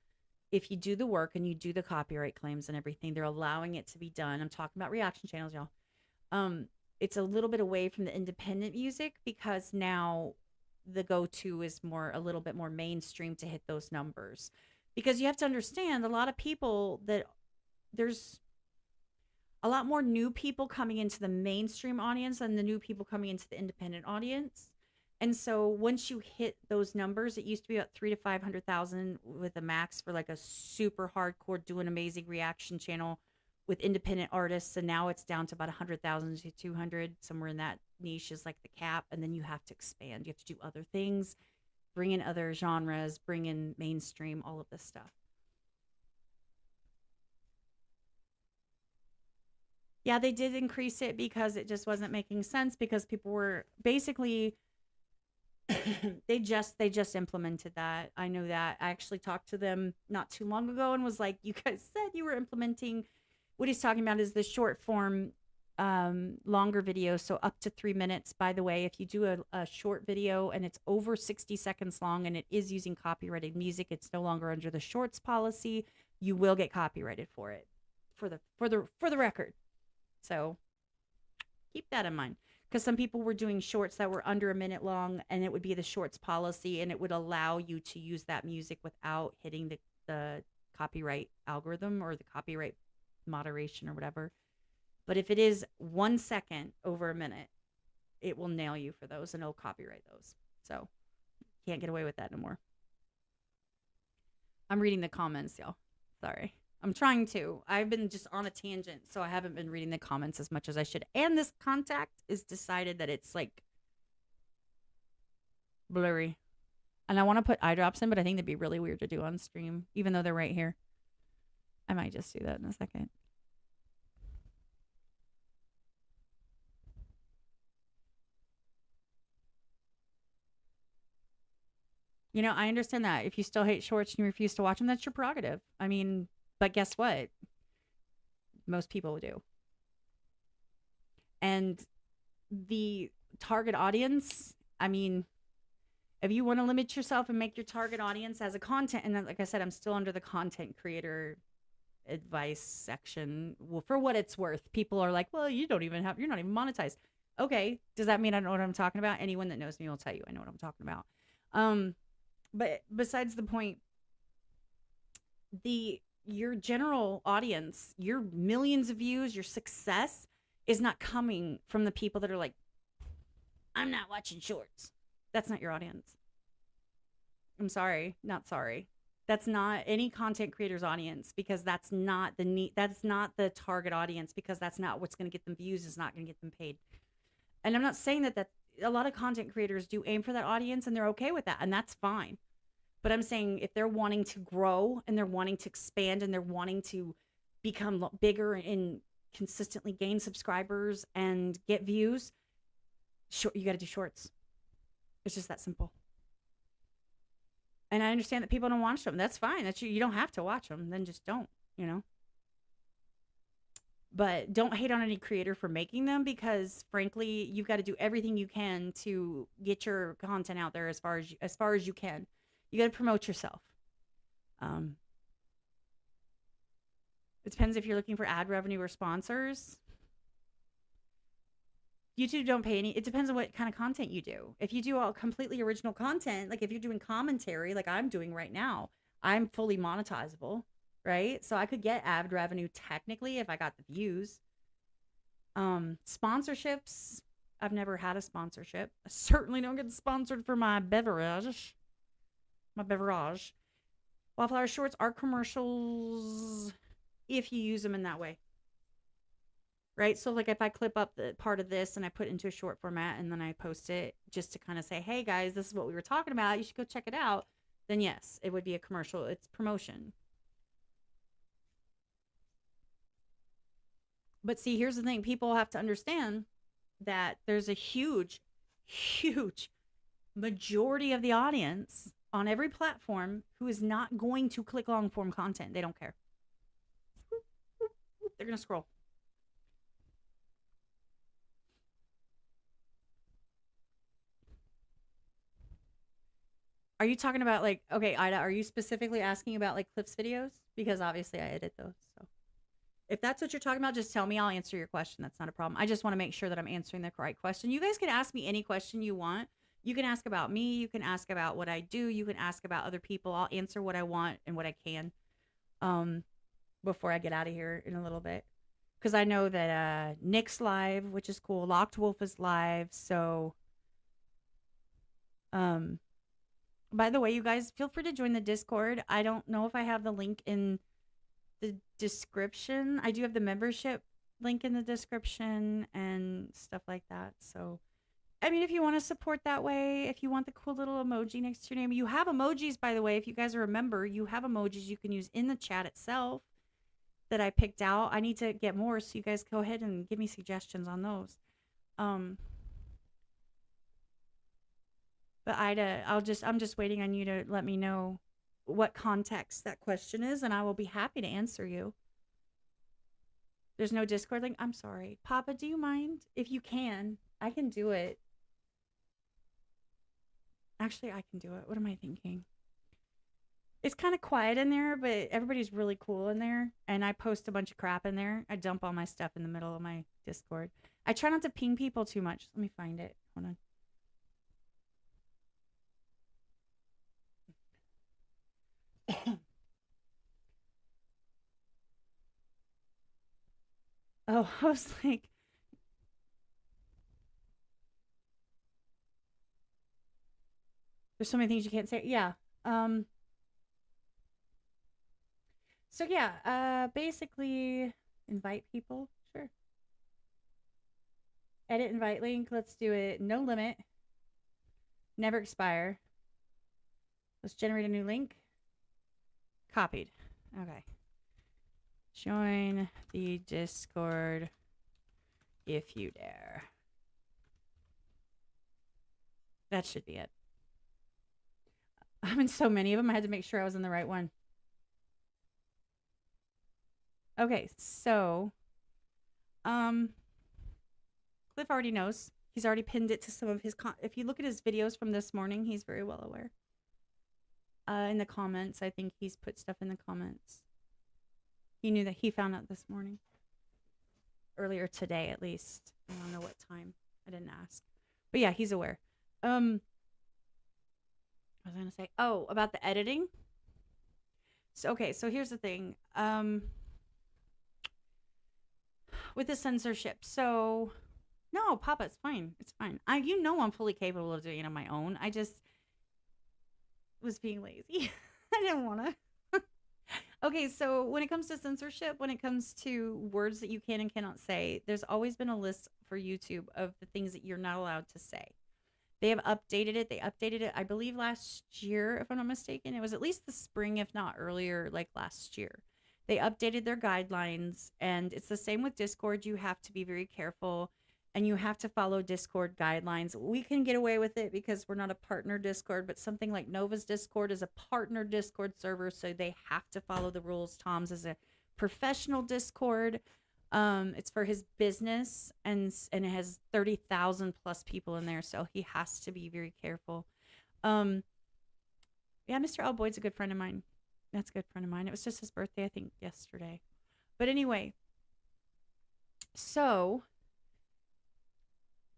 if you do the work and you do the copyright claims and everything, they're allowing it to be done. I'm talking about reaction channels, y'all. It's a little bit away from the independent music because now the go-to is a little bit more mainstream to hit those numbers. Because you have to understand, a lot of people there's a lot more new people coming into the mainstream audience than the new people coming into the independent audience. And so once you hit those numbers, it used to be about 300,000 to 500,000 with a max for like a super hardcore, doing amazing reaction channel with independent artists. And now it's down to about 100,000 to 200, somewhere in that niche is like the cap. And then you have to expand. You have to do other things, bring in other genres, bring in mainstream, all of this stuff. Yeah, they did increase it because it just wasn't making sense, because people were basically they just implemented that. I know that. I actually talked to them not too long ago and was like, you guys said you were implementing, what he's talking about is the short form longer videos, so up to 3 minutes. By the way, if you do a short video and it's over 60 seconds long and it is using copyrighted music, it's no longer under the shorts policy. You will get copyrighted for it, for the record. So keep that in mind, because some people were doing shorts that were under a minute long, and it would be the shorts policy, and it would allow you to use that music without hitting the copyright algorithm or the copyright moderation or whatever. But if it is 1 second over a minute, it will nail you for those and it'll copyright those. So can't get away with that no more. I'm reading the comments, y'all. Sorry. I'm trying to. I've been just on a tangent, so I haven't been reading the comments as much as I should. And this contact is decided that it's like blurry. And I want to put eye drops in, but I think that'd be really weird to do on stream, even though they're right here. I might just do that in a second. You know, I understand that. If you still hate shorts and you refuse to watch them, that's your prerogative. I mean, but guess what? Most people do. And the target audience, I mean, if you want to limit yourself and make your target audience as a content, and then, like I said, I'm still under the content creator advice section. Well, for what it's worth, people are like, well, you're not even monetized. Okay. Does that mean I don't know what I'm talking about? Anyone that knows me will tell you I know what I'm talking about. But besides the point, your general audience, your millions of views, your success is not coming from the people that are like, I'm not watching shorts. That's not your audience. I'm sorry, not sorry. That's not any content creator's audience, because that's not that's not the target audience, because that's not what's going to get them views. It's not going to get them paid. And I'm not saying that a lot of content creators do aim for that audience and they're okay with that, and that's fine. But I'm saying if they're wanting to grow and they're wanting to expand and they're wanting to become bigger and consistently gain subscribers and get views, you got to do shorts. It's just that simple. And I understand that people don't watch them. That's fine. You don't have to watch them. Then just don't, you know. But don't hate on any creator for making them, because frankly, you've got to do everything you can to get your content out there as far as you can. You got to promote yourself. It depends if you're looking for ad revenue or sponsors. YouTube don't pay any. It depends on what kind of content you do. If you do all completely original content, like if you're doing commentary, like I'm doing right now, I'm fully monetizable, right? So I could get ad revenue technically if I got the views. Sponsorships, I've never had a sponsorship. I certainly don't get sponsored for my beverage. Wildflower shorts are commercials if you use them in that way. Right? So like if I clip up the part of this and I put it into a short format and then I post it just to kind of say, hey guys, this is what we were talking about, you should go check it out, then yes, it would be a commercial. It's promotion. But see, here's the thing. People have to understand that there's a huge majority of the audience on every platform who is not going to click long form content. They don't care. They're going to scroll. Are you talking about like, okay, Ida, are you specifically asking about like Cliff's videos? Because obviously I edit those. So if that's what you're talking about, just tell me. I'll answer your question. That's not a problem. I just want to make sure that I'm answering the right question. You guys can ask me any question you want. You can ask about me. You can ask about what I do. You can ask about other people. I'll answer what I want and what I can before I get out of here in a little bit. Because I know that Nick's live, which is cool. Locked Wolf is live. So, by the way, you guys, feel free to join the Discord. I don't know if I have the link in the description. I do have the membership link in the description and stuff like that. So, I mean, if you want to support that way, if you want the cool little emoji next to your name, you have emojis, by the way. If you guys remember, you have emojis you can use in the chat itself that I picked out. I need to get more, so you guys go ahead and give me suggestions on those. But Ida, I'm just waiting on you to let me know what context that question is, and I will be happy to answer you. There's no Discord link. I'm sorry. Papa, do you mind? If you can, I can do it. Actually, I can do it. What am I thinking? It's kind of quiet in there, but everybody's really cool in there. And I post a bunch of crap in there. I dump all my stuff in the middle of my Discord. I try not to ping people too much. Let me find it. Hold on. Oh, I was like, there's so many things you can't say. Yeah. So yeah, basically invite people. Sure. Edit invite link. Let's do it. No limit. Never expire. Let's generate a new link. Copied. Okay. Join the Discord if you dare. That should be it. I'm in so many of them. I had to make sure I was in the right one. Okay, so Cliff already knows. He's already pinned it to some of his if you look at his videos from this morning, he's very well aware. In the comments, I think he's put stuff in the comments. He knew that he found out this morning. Earlier today, at least. I don't know what time. I didn't ask. But yeah, he's aware. What was I going to say? Oh, about the editing. So, okay, so here's the thing. With the censorship. So, no, Papa, it's fine. It's fine. You know I'm fully capable of doing it on my own. I just was being lazy. I didn't want to. Okay, so when it comes to censorship, when it comes to words that you can and cannot say, there's always been a list for YouTube of the things that you're not allowed to say. They have updated it. They updated it, I believe, last year, if I'm not mistaken. It was at least the spring, if not earlier, like last year. They updated their guidelines, and it's the same with Discord. You have to be very careful, and you have to follow Discord guidelines. We can get away with it because we're not a partner Discord, but something like Nova's Discord is a partner Discord server, so they have to follow the rules. Tom's is a professional Discord. It's for his business, and it has 30,000 plus people in there, so he has to be very careful. Yeah, Mr. L. Boyd's a good friend of mine. That's a good friend of mine. It was just his birthday, I think, yesterday. But anyway, so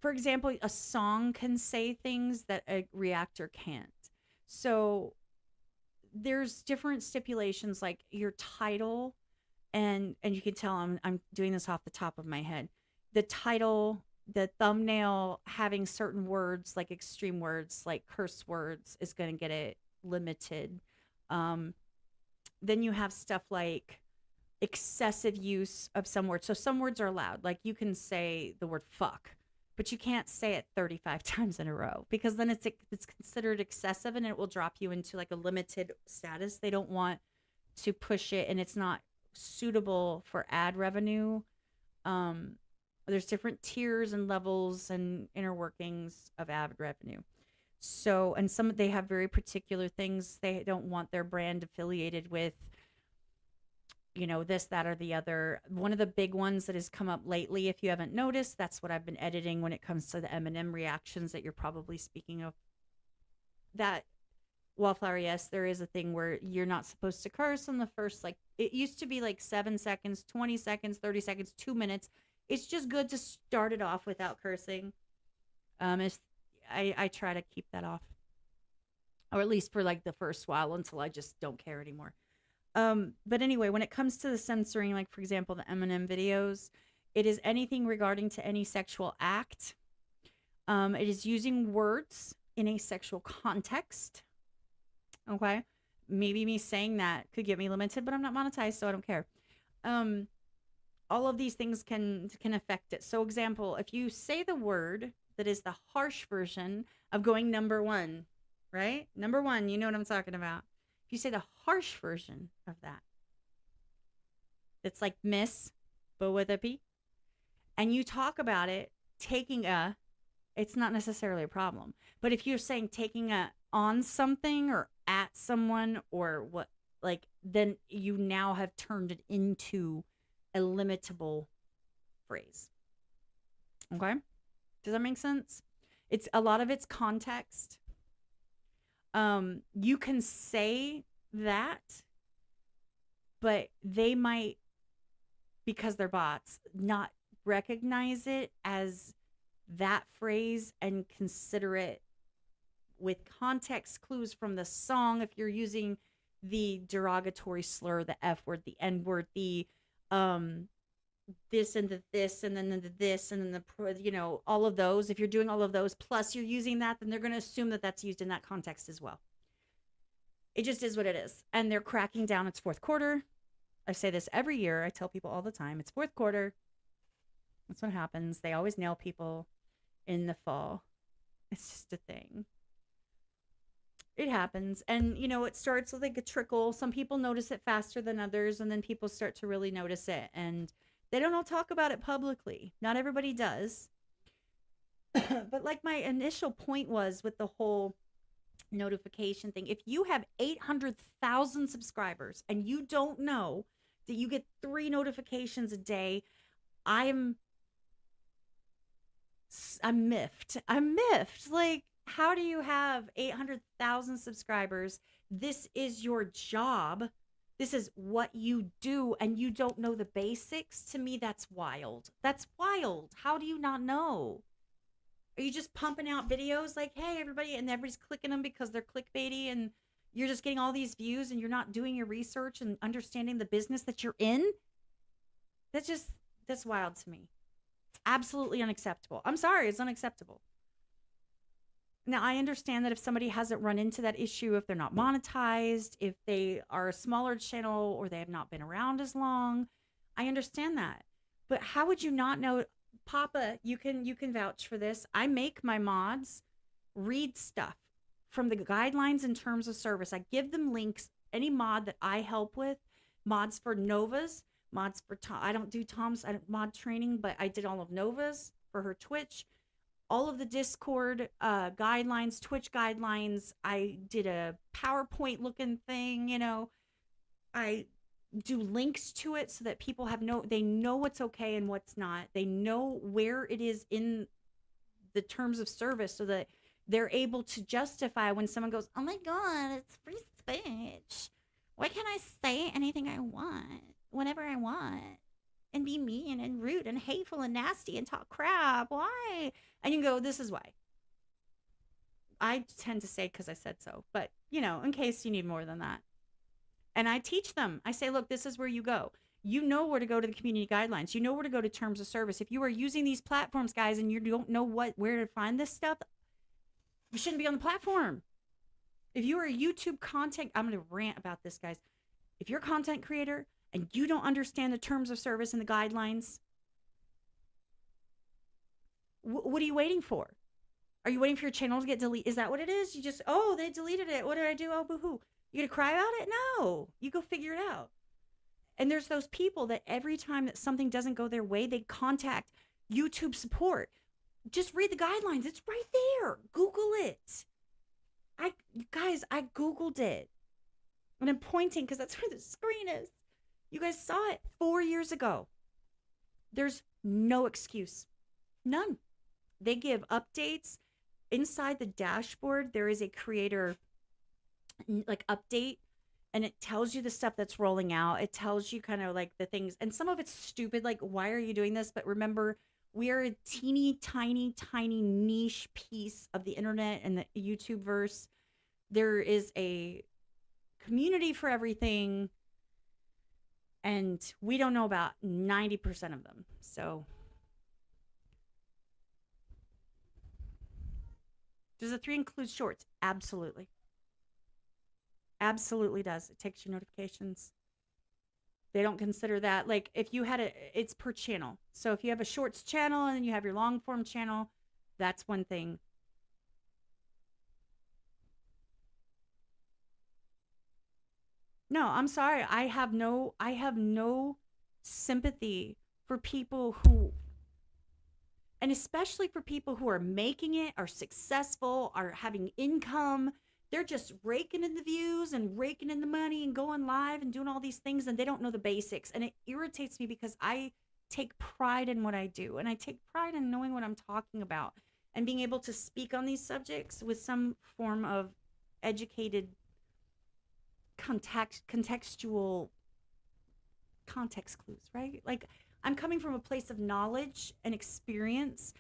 for example, a song can say things that a reactor can't. So there's different stipulations, like your title, and you can tell I'm doing this off the top of my head. The title, the thumbnail having certain words, like extreme words, like curse words, is going to get it limited. Then you have stuff like excessive use of some words. So some words are allowed. Like you can say the word fuck, but you can't say it 35 times in a row, because then it's considered excessive and it will drop you into like a limited status. They don't want to push it, and it's not suitable for ad revenue. There's different tiers and levels and inner workings of ad revenue. So, and they have very particular things they don't want their brand affiliated with, you know, this, that, or the other. One of the big ones that has come up lately, if you haven't noticed, that's what I've been editing when it comes to the Eminem reactions that you're probably speaking of. That Wallflower, yes, there is a thing where you're not supposed to curse in the first, like, it used to be like 7 seconds, 20 seconds, 30 seconds, 2 minutes. It's just good to start it off without cursing. I try to keep that off, or at least for like the first while, until I just don't care anymore. But anyway, when it comes to the censoring, like for example, the Eminem videos, it is anything regarding to any sexual act. It is using words in a sexual context. Okay. Maybe me saying that could get me limited, but I'm not monetized, so I don't care. All of these things can affect it. So example, if you say the word that is the harsh version of going number one, right? Number one, you know what I'm talking about. If you say the harsh version of that, it's like miss, but with a P, and you talk about it taking it's not necessarily a problem. But if you're saying taking on something or at someone or what, like, then you now have turned it into a limitable phrase. Okay? Does that make sense? It's a lot of it's context. You can say that, but they might, because they're bots, not recognize it as that phrase and consider it with context clues from the song. If you're using the derogatory slur, the F word, the N word, the this and the this and then the this and then the, you know, all of those, if you're doing all of those plus you're using that, then they're going to assume that that's used in that context as well. It just is what it is. And they're cracking down. It's fourth quarter. I say this every year. I tell people all the time, it's fourth quarter. That's what happens. They always nail people in the fall. It's just a thing. It happens. And, you know, it starts with like a trickle. Some people notice it faster than others, and then people start to really notice it. And they don't all talk about it publicly. Not everybody does. But like my initial point was with the whole notification thing, if you have 800,000 subscribers and you don't know that you get 3 notifications a day, I'm miffed. I'm miffed. Like, how do you have 800,000 subscribers? This is your job. This is what you do, and you don't know the basics? To me, that's wild. That's wild. How do you not know? Are you just pumping out videos like, hey, everybody, and everybody's clicking them because they're clickbaity, and you're just getting all these views, and you're not doing your research and understanding the business that you're in? That's wild to me. It's absolutely unacceptable. I'm sorry, it's unacceptable. Now, I understand that if somebody hasn't run into that issue, if they're not monetized, if they are a smaller channel or they have not been around as long, I understand that. But how would you not know? Papa, you can vouch for this. I make my mods read stuff from the guidelines and terms of service. I give them links. Any mod that I help with, mods for Novas, mods for Tom. I don't do Tom's mod training, but I did all of Nova's for her Twitch. All of the Discord guidelines, Twitch guidelines. I did a PowerPoint looking thing, you know. I do links to it so that people they know what's okay and what's not. They know where it is in the terms of service so that they're able to justify when someone goes, oh my God, it's free speech. Why can't I say anything I want whenever I want? And be mean and rude and hateful and nasty and talk crap. Why? And you can go, this is why. I tend to say because I said so. But, you know, in case you need more than that. And I teach them. I say, look, this is where you go. You know where to go to the community guidelines. You know where to go to terms of service. If you are using these platforms, guys, and you don't know where to find this stuff, you shouldn't be on the platform. If you are a YouTube content, I'm going to rant about this, guys. If you're a content creator and you don't understand the terms of service and the guidelines, what are you waiting for? Are you waiting for your channel to get deleted? Is that what it is? You just, oh, they deleted it. What did I do? Oh, boo-hoo. You gonna cry about it? No. You go figure it out. And there's those people that every time that something doesn't go their way, they contact YouTube support. Just read the guidelines. It's right there. Google it. Guys, I Googled it. And I'm pointing because that's where the screen is. You guys saw it 4 years ago. There's no excuse. None. They give updates. Inside the dashboard, there is a creator like update, and it tells you the stuff that's rolling out. It tells you kind of like the things, and some of it's stupid, like, why are you doing this? But remember, we are a teeny tiny niche piece of the internet and the YouTube verse. There is a community for everything, and we don't know about 90% of them. So does the 3 include shorts? Absolutely. Absolutely does. It takes your notifications. They don't consider that. Like, if you had it's per channel. So if you have a shorts channel and then you have your long form channel, that's one thing. No, I'm sorry. I have no sympathy for people who, and especially for people who are making it, are successful, are having income. They're just raking in the views and raking in the money and going live and doing all these things, and they don't know the basics. And it irritates me because I take pride in what I do, and I take pride in knowing what I'm talking about and being able to speak on these subjects with some form of educated contextual context clues, right? Like, I'm coming from a place of knowledge and experience.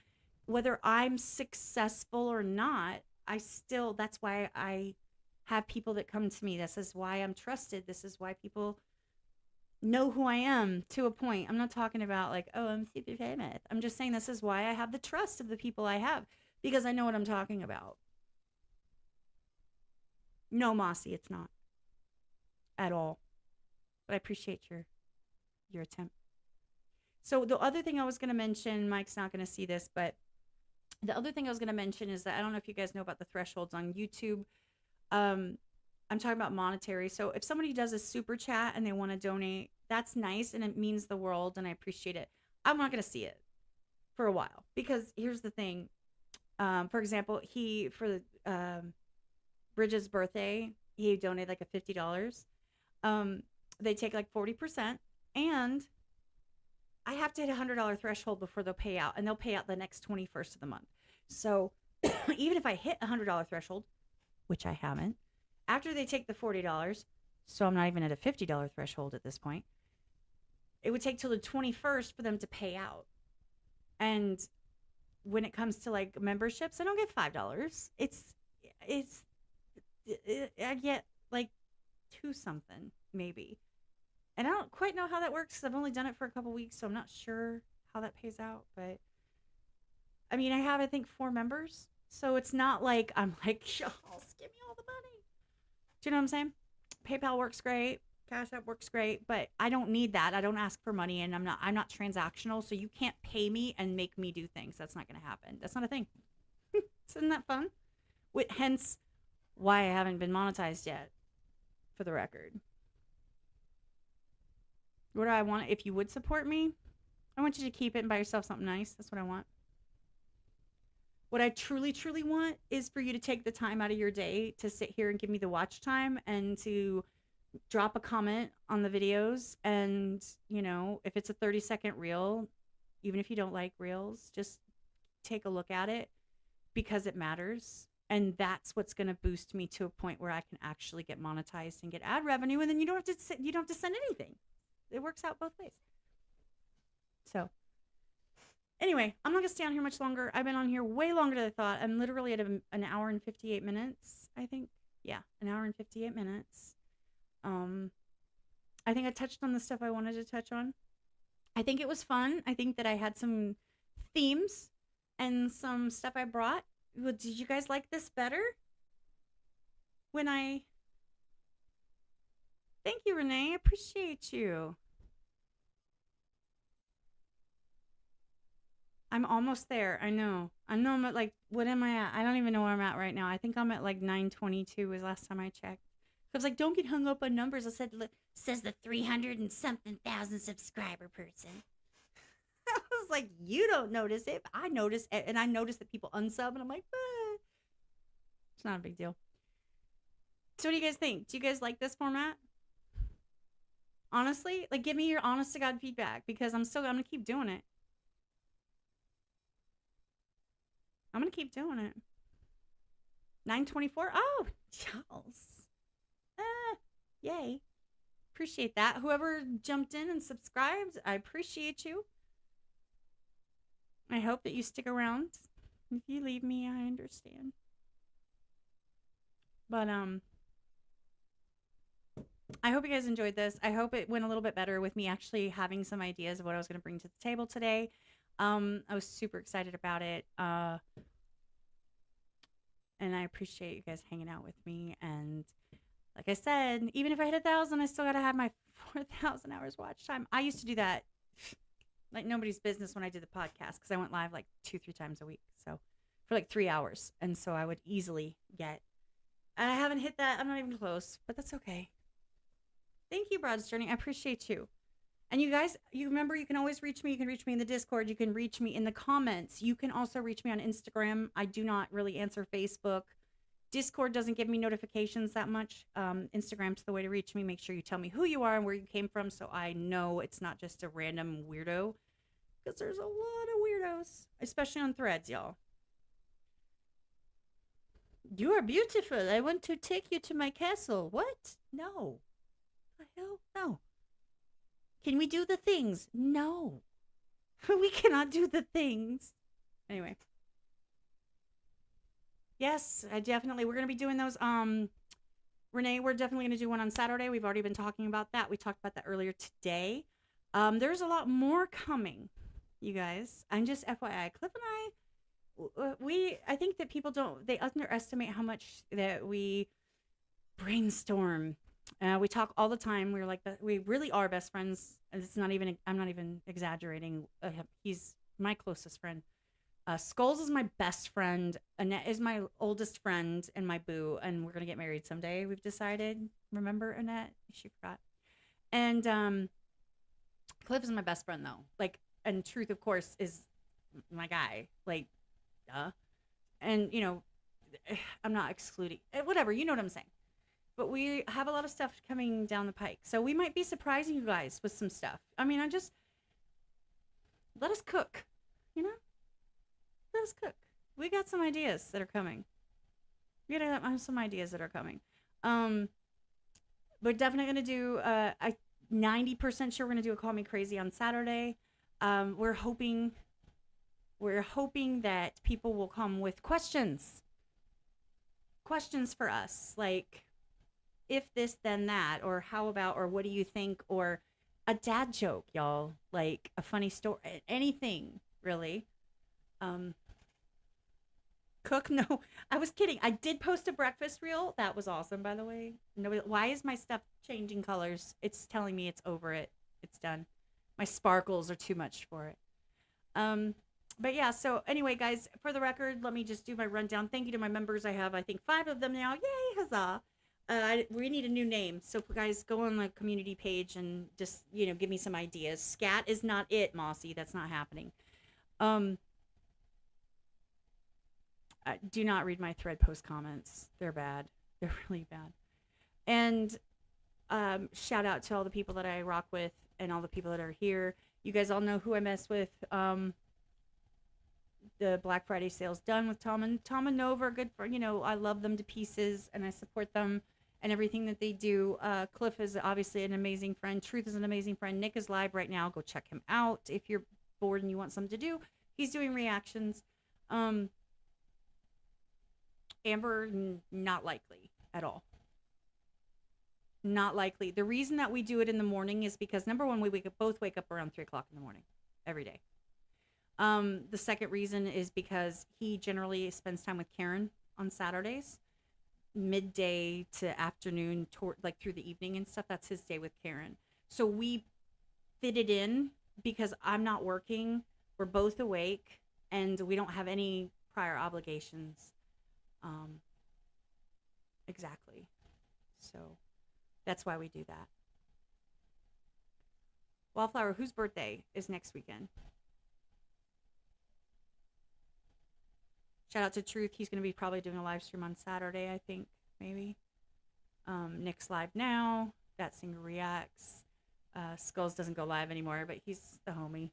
Whether I'm successful or not, that's why I have people that come to me. This is why I'm trusted. This is why people know who I am to a point. I'm not talking about like, oh, I'm super famous. I'm just saying this is why I have the trust of the people I have, because I know what I'm talking about. No, Mossy, it's not at all. But I appreciate your attempt. So the other thing I was going to mention, Mike's not going to see this, but the other thing I was going to mention is that I don't know if you guys know about the thresholds on YouTube. I'm talking about monetary. So if somebody does a super chat and they want to donate, that's nice and it means the world and I appreciate it. I'm not going to see it for a while because here's the thing. For example, for Bridget's birthday, he donated like a $50. They take like 40%, and I have to hit a $100 threshold before they'll pay out, and they'll pay out the next 21st of the month. So even if I hit a $100 threshold, which I haven't, after they take the $40, so I'm not even at a $50 threshold at this point, it would take till the 21st for them to pay out. And when it comes to like memberships, I don't get $5. I get like $2 something maybe. And I don't quite know how that works because I've only done it for a couple weeks, so I'm not sure how that pays out. But I mean, I have, I think, 4 members. So it's not like I'm like, give me all the money. Do you know what I'm saying? PayPal works great. Cashapp works great, but I don't need that. I don't ask for money, and I'm not transactional, so you can't pay me and make me do things. That's not going to happen. That's not a thing. Isn't that fun? Hence why I haven't been monetized yet, for the record. What do I want? If you would support me, I want you to keep it and buy yourself something nice. That's what I want. What I truly, truly want is for you to take the time out of your day to sit here and give me the watch time and to drop a comment on the videos. And, you know, if it's a 30-second reel, even if you don't like reels, just take a look at it because it matters. And that's what's going to boost me to a point where I can actually get monetized and get ad revenue. And then you don't have to send anything. It works out both ways. So anyway, I'm not going to stay on here much longer. I've been on here way longer than I thought. I'm literally at an hour and 58 minutes, I think. Yeah, an hour and 58 minutes. I think I touched on the stuff I wanted to touch on. I think it was fun. I think that I had some themes and some stuff I brought. Well, did you guys like this better? Thank you, Renee. I appreciate you. I'm almost there. I know I'm at like, what am I at? I don't even know where I'm at right now. I think I'm at like 922 was last time I checked. I was like, don't get hung up on numbers. I said, says the 300 and something thousand subscriber person. I was like, you don't notice it. I notice it. And I notice that people unsub and I'm like, it's not a big deal. So what do you guys think? Do you guys like this format? Honestly, like, give me your honest to God feedback because I'm going to keep doing it. I'm going to keep doing it. 924. Oh, Charles. Yay. Appreciate that. Whoever jumped in and subscribed, I appreciate you. I hope that you stick around. If you leave me, I understand. But I hope you guys enjoyed this. I hope it went a little bit better with me actually having some ideas of what I was going to bring to the table today. I was super excited about it. And I appreciate you guys hanging out with me. And like I said, even if I hit 1,000, I still got to have my 4,000 hours watch time. I used to do that like nobody's business when I did the podcast because I went live like 2-3 times a week. So for like 3 hours. And so I would easily get, and I haven't hit that. I'm not even close, but that's okay. Thank you, Broad's Journey. I appreciate you. And you guys, you remember, you can always reach me. You can reach me in the Discord. You can reach me in the comments. You can also reach me on Instagram. I do not really answer Facebook. Discord doesn't give me notifications that much. Instagram's the way to reach me. Make sure you tell me who you are and where you came from so I know it's not just a random weirdo. Because there's a lot of weirdos, especially on Threads, y'all. You are beautiful. I want to take you to my castle. What? No. The hell? No. Can we do the things? No. We cannot do the things. Anyway. Yes, we're going to be doing those. Renee, we're definitely going to do one on Saturday. We've already been talking about that. We talked about that earlier today. There's a lot more coming, you guys. I'm just FYI. Cliff and I think that people they underestimate how much that we brainstorm. We talk all the time. We're like, we really are best friends. And I'm not even exaggerating. He's my closest friend. Skulls is my best friend. Annette is my oldest friend and my boo. And we're going to get married someday. We've decided. Remember Annette? She forgot. And Cliff is my best friend though. Like, and Truth, of course, is my guy. Like, duh. And, you know, I'm not excluding. Whatever, you know what I'm saying. But we have a lot of stuff coming down the pike. So we might be surprising you guys with some stuff. I mean, let us cook, you know? Let us cook. We got some ideas that are coming. We have some ideas that are coming. We're definitely going to do, 90% sure we're going to do a Call Me Crazy on Saturday. We're hoping that people will come with questions for us. Like, if this, then that, or how about, or what do you think, or a dad joke, y'all, like a funny story, anything really. Cook? No, I was kidding. I did post a breakfast reel. That was awesome, by the way. No, why is my stuff changing colors? It's telling me it's over it. It's done. My sparkles are too much for it. But yeah, so anyway, guys, for the record, let me just do my rundown. Thank you to my members. I have, I think, 5 of them now. Yay, huzzah. We need a new name. So guys, go on the community page and just, you know, give me some ideas. Scat is not it, Mossy. That's not happening. Do not read my thread post comments. They're bad. They're really bad. And shout out to all the people that I rock with and all the people that are here. You guys all know who I mess with. The Black Friday sale's done with Tom and Nova are good for, you know, I love them to pieces and I support them and everything that they do. Cliff is obviously an amazing friend. Truth is an amazing friend. Nick is live right now. Go check him out if you're bored and you want something to do. He's doing reactions. Amber, not likely at all. Not likely. The reason that we do it in the morning is because, number one, we both wake up around 3 o'clock in the morning every day. The second reason is because he generally spends time with Karen on Saturdays, midday to afternoon, like through the evening and stuff. That's his day with Karen. So we fit it in because I'm not working. We're both awake and we don't have any prior obligations. Exactly. So that's why we do that. Wallflower, whose birthday is next weekend? Shout out to Truth. He's going to be probably doing a live stream on Saturday, I think, maybe. Nick's live now. That Singer reacts. Skulls doesn't go live anymore, but he's the homie.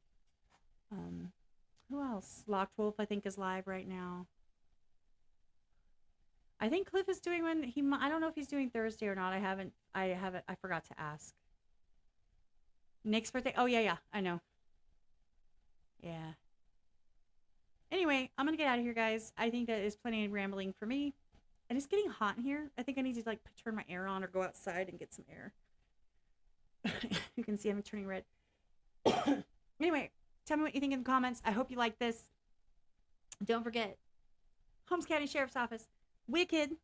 Who else? Locked Wolf, I think, is live right now. I think Cliff is doing one. I don't know if he's doing Thursday or not. I forgot to ask. Nick's birthday. Oh, yeah. I know. Yeah. Anyway, I'm going to get out of here, guys. I think that is plenty of rambling for me. And it's getting hot in here. I think I need to, like, turn my air on or go outside and get some air. You can see I'm turning red. Anyway, tell me what you think in the comments. I hope you like this. Don't forget, Holmes County Sheriff's Office, Wicked,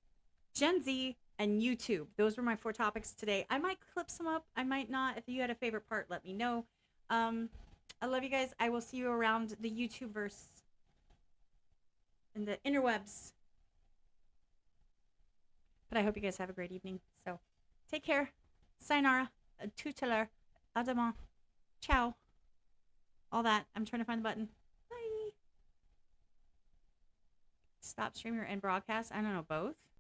Gen Z, and YouTube. Those were my 4 topics today. I might clip some up. I might not. If you had a favorite part, let me know. I love you guys. I will see you around the YouTube-verse and the interwebs. But I hope you guys have a great evening. So, take care. Sayonara. Tutelar. Adama. Ciao. All that. I'm trying to find the button. Bye. Stop streaming or end broadcast. I don't know, both.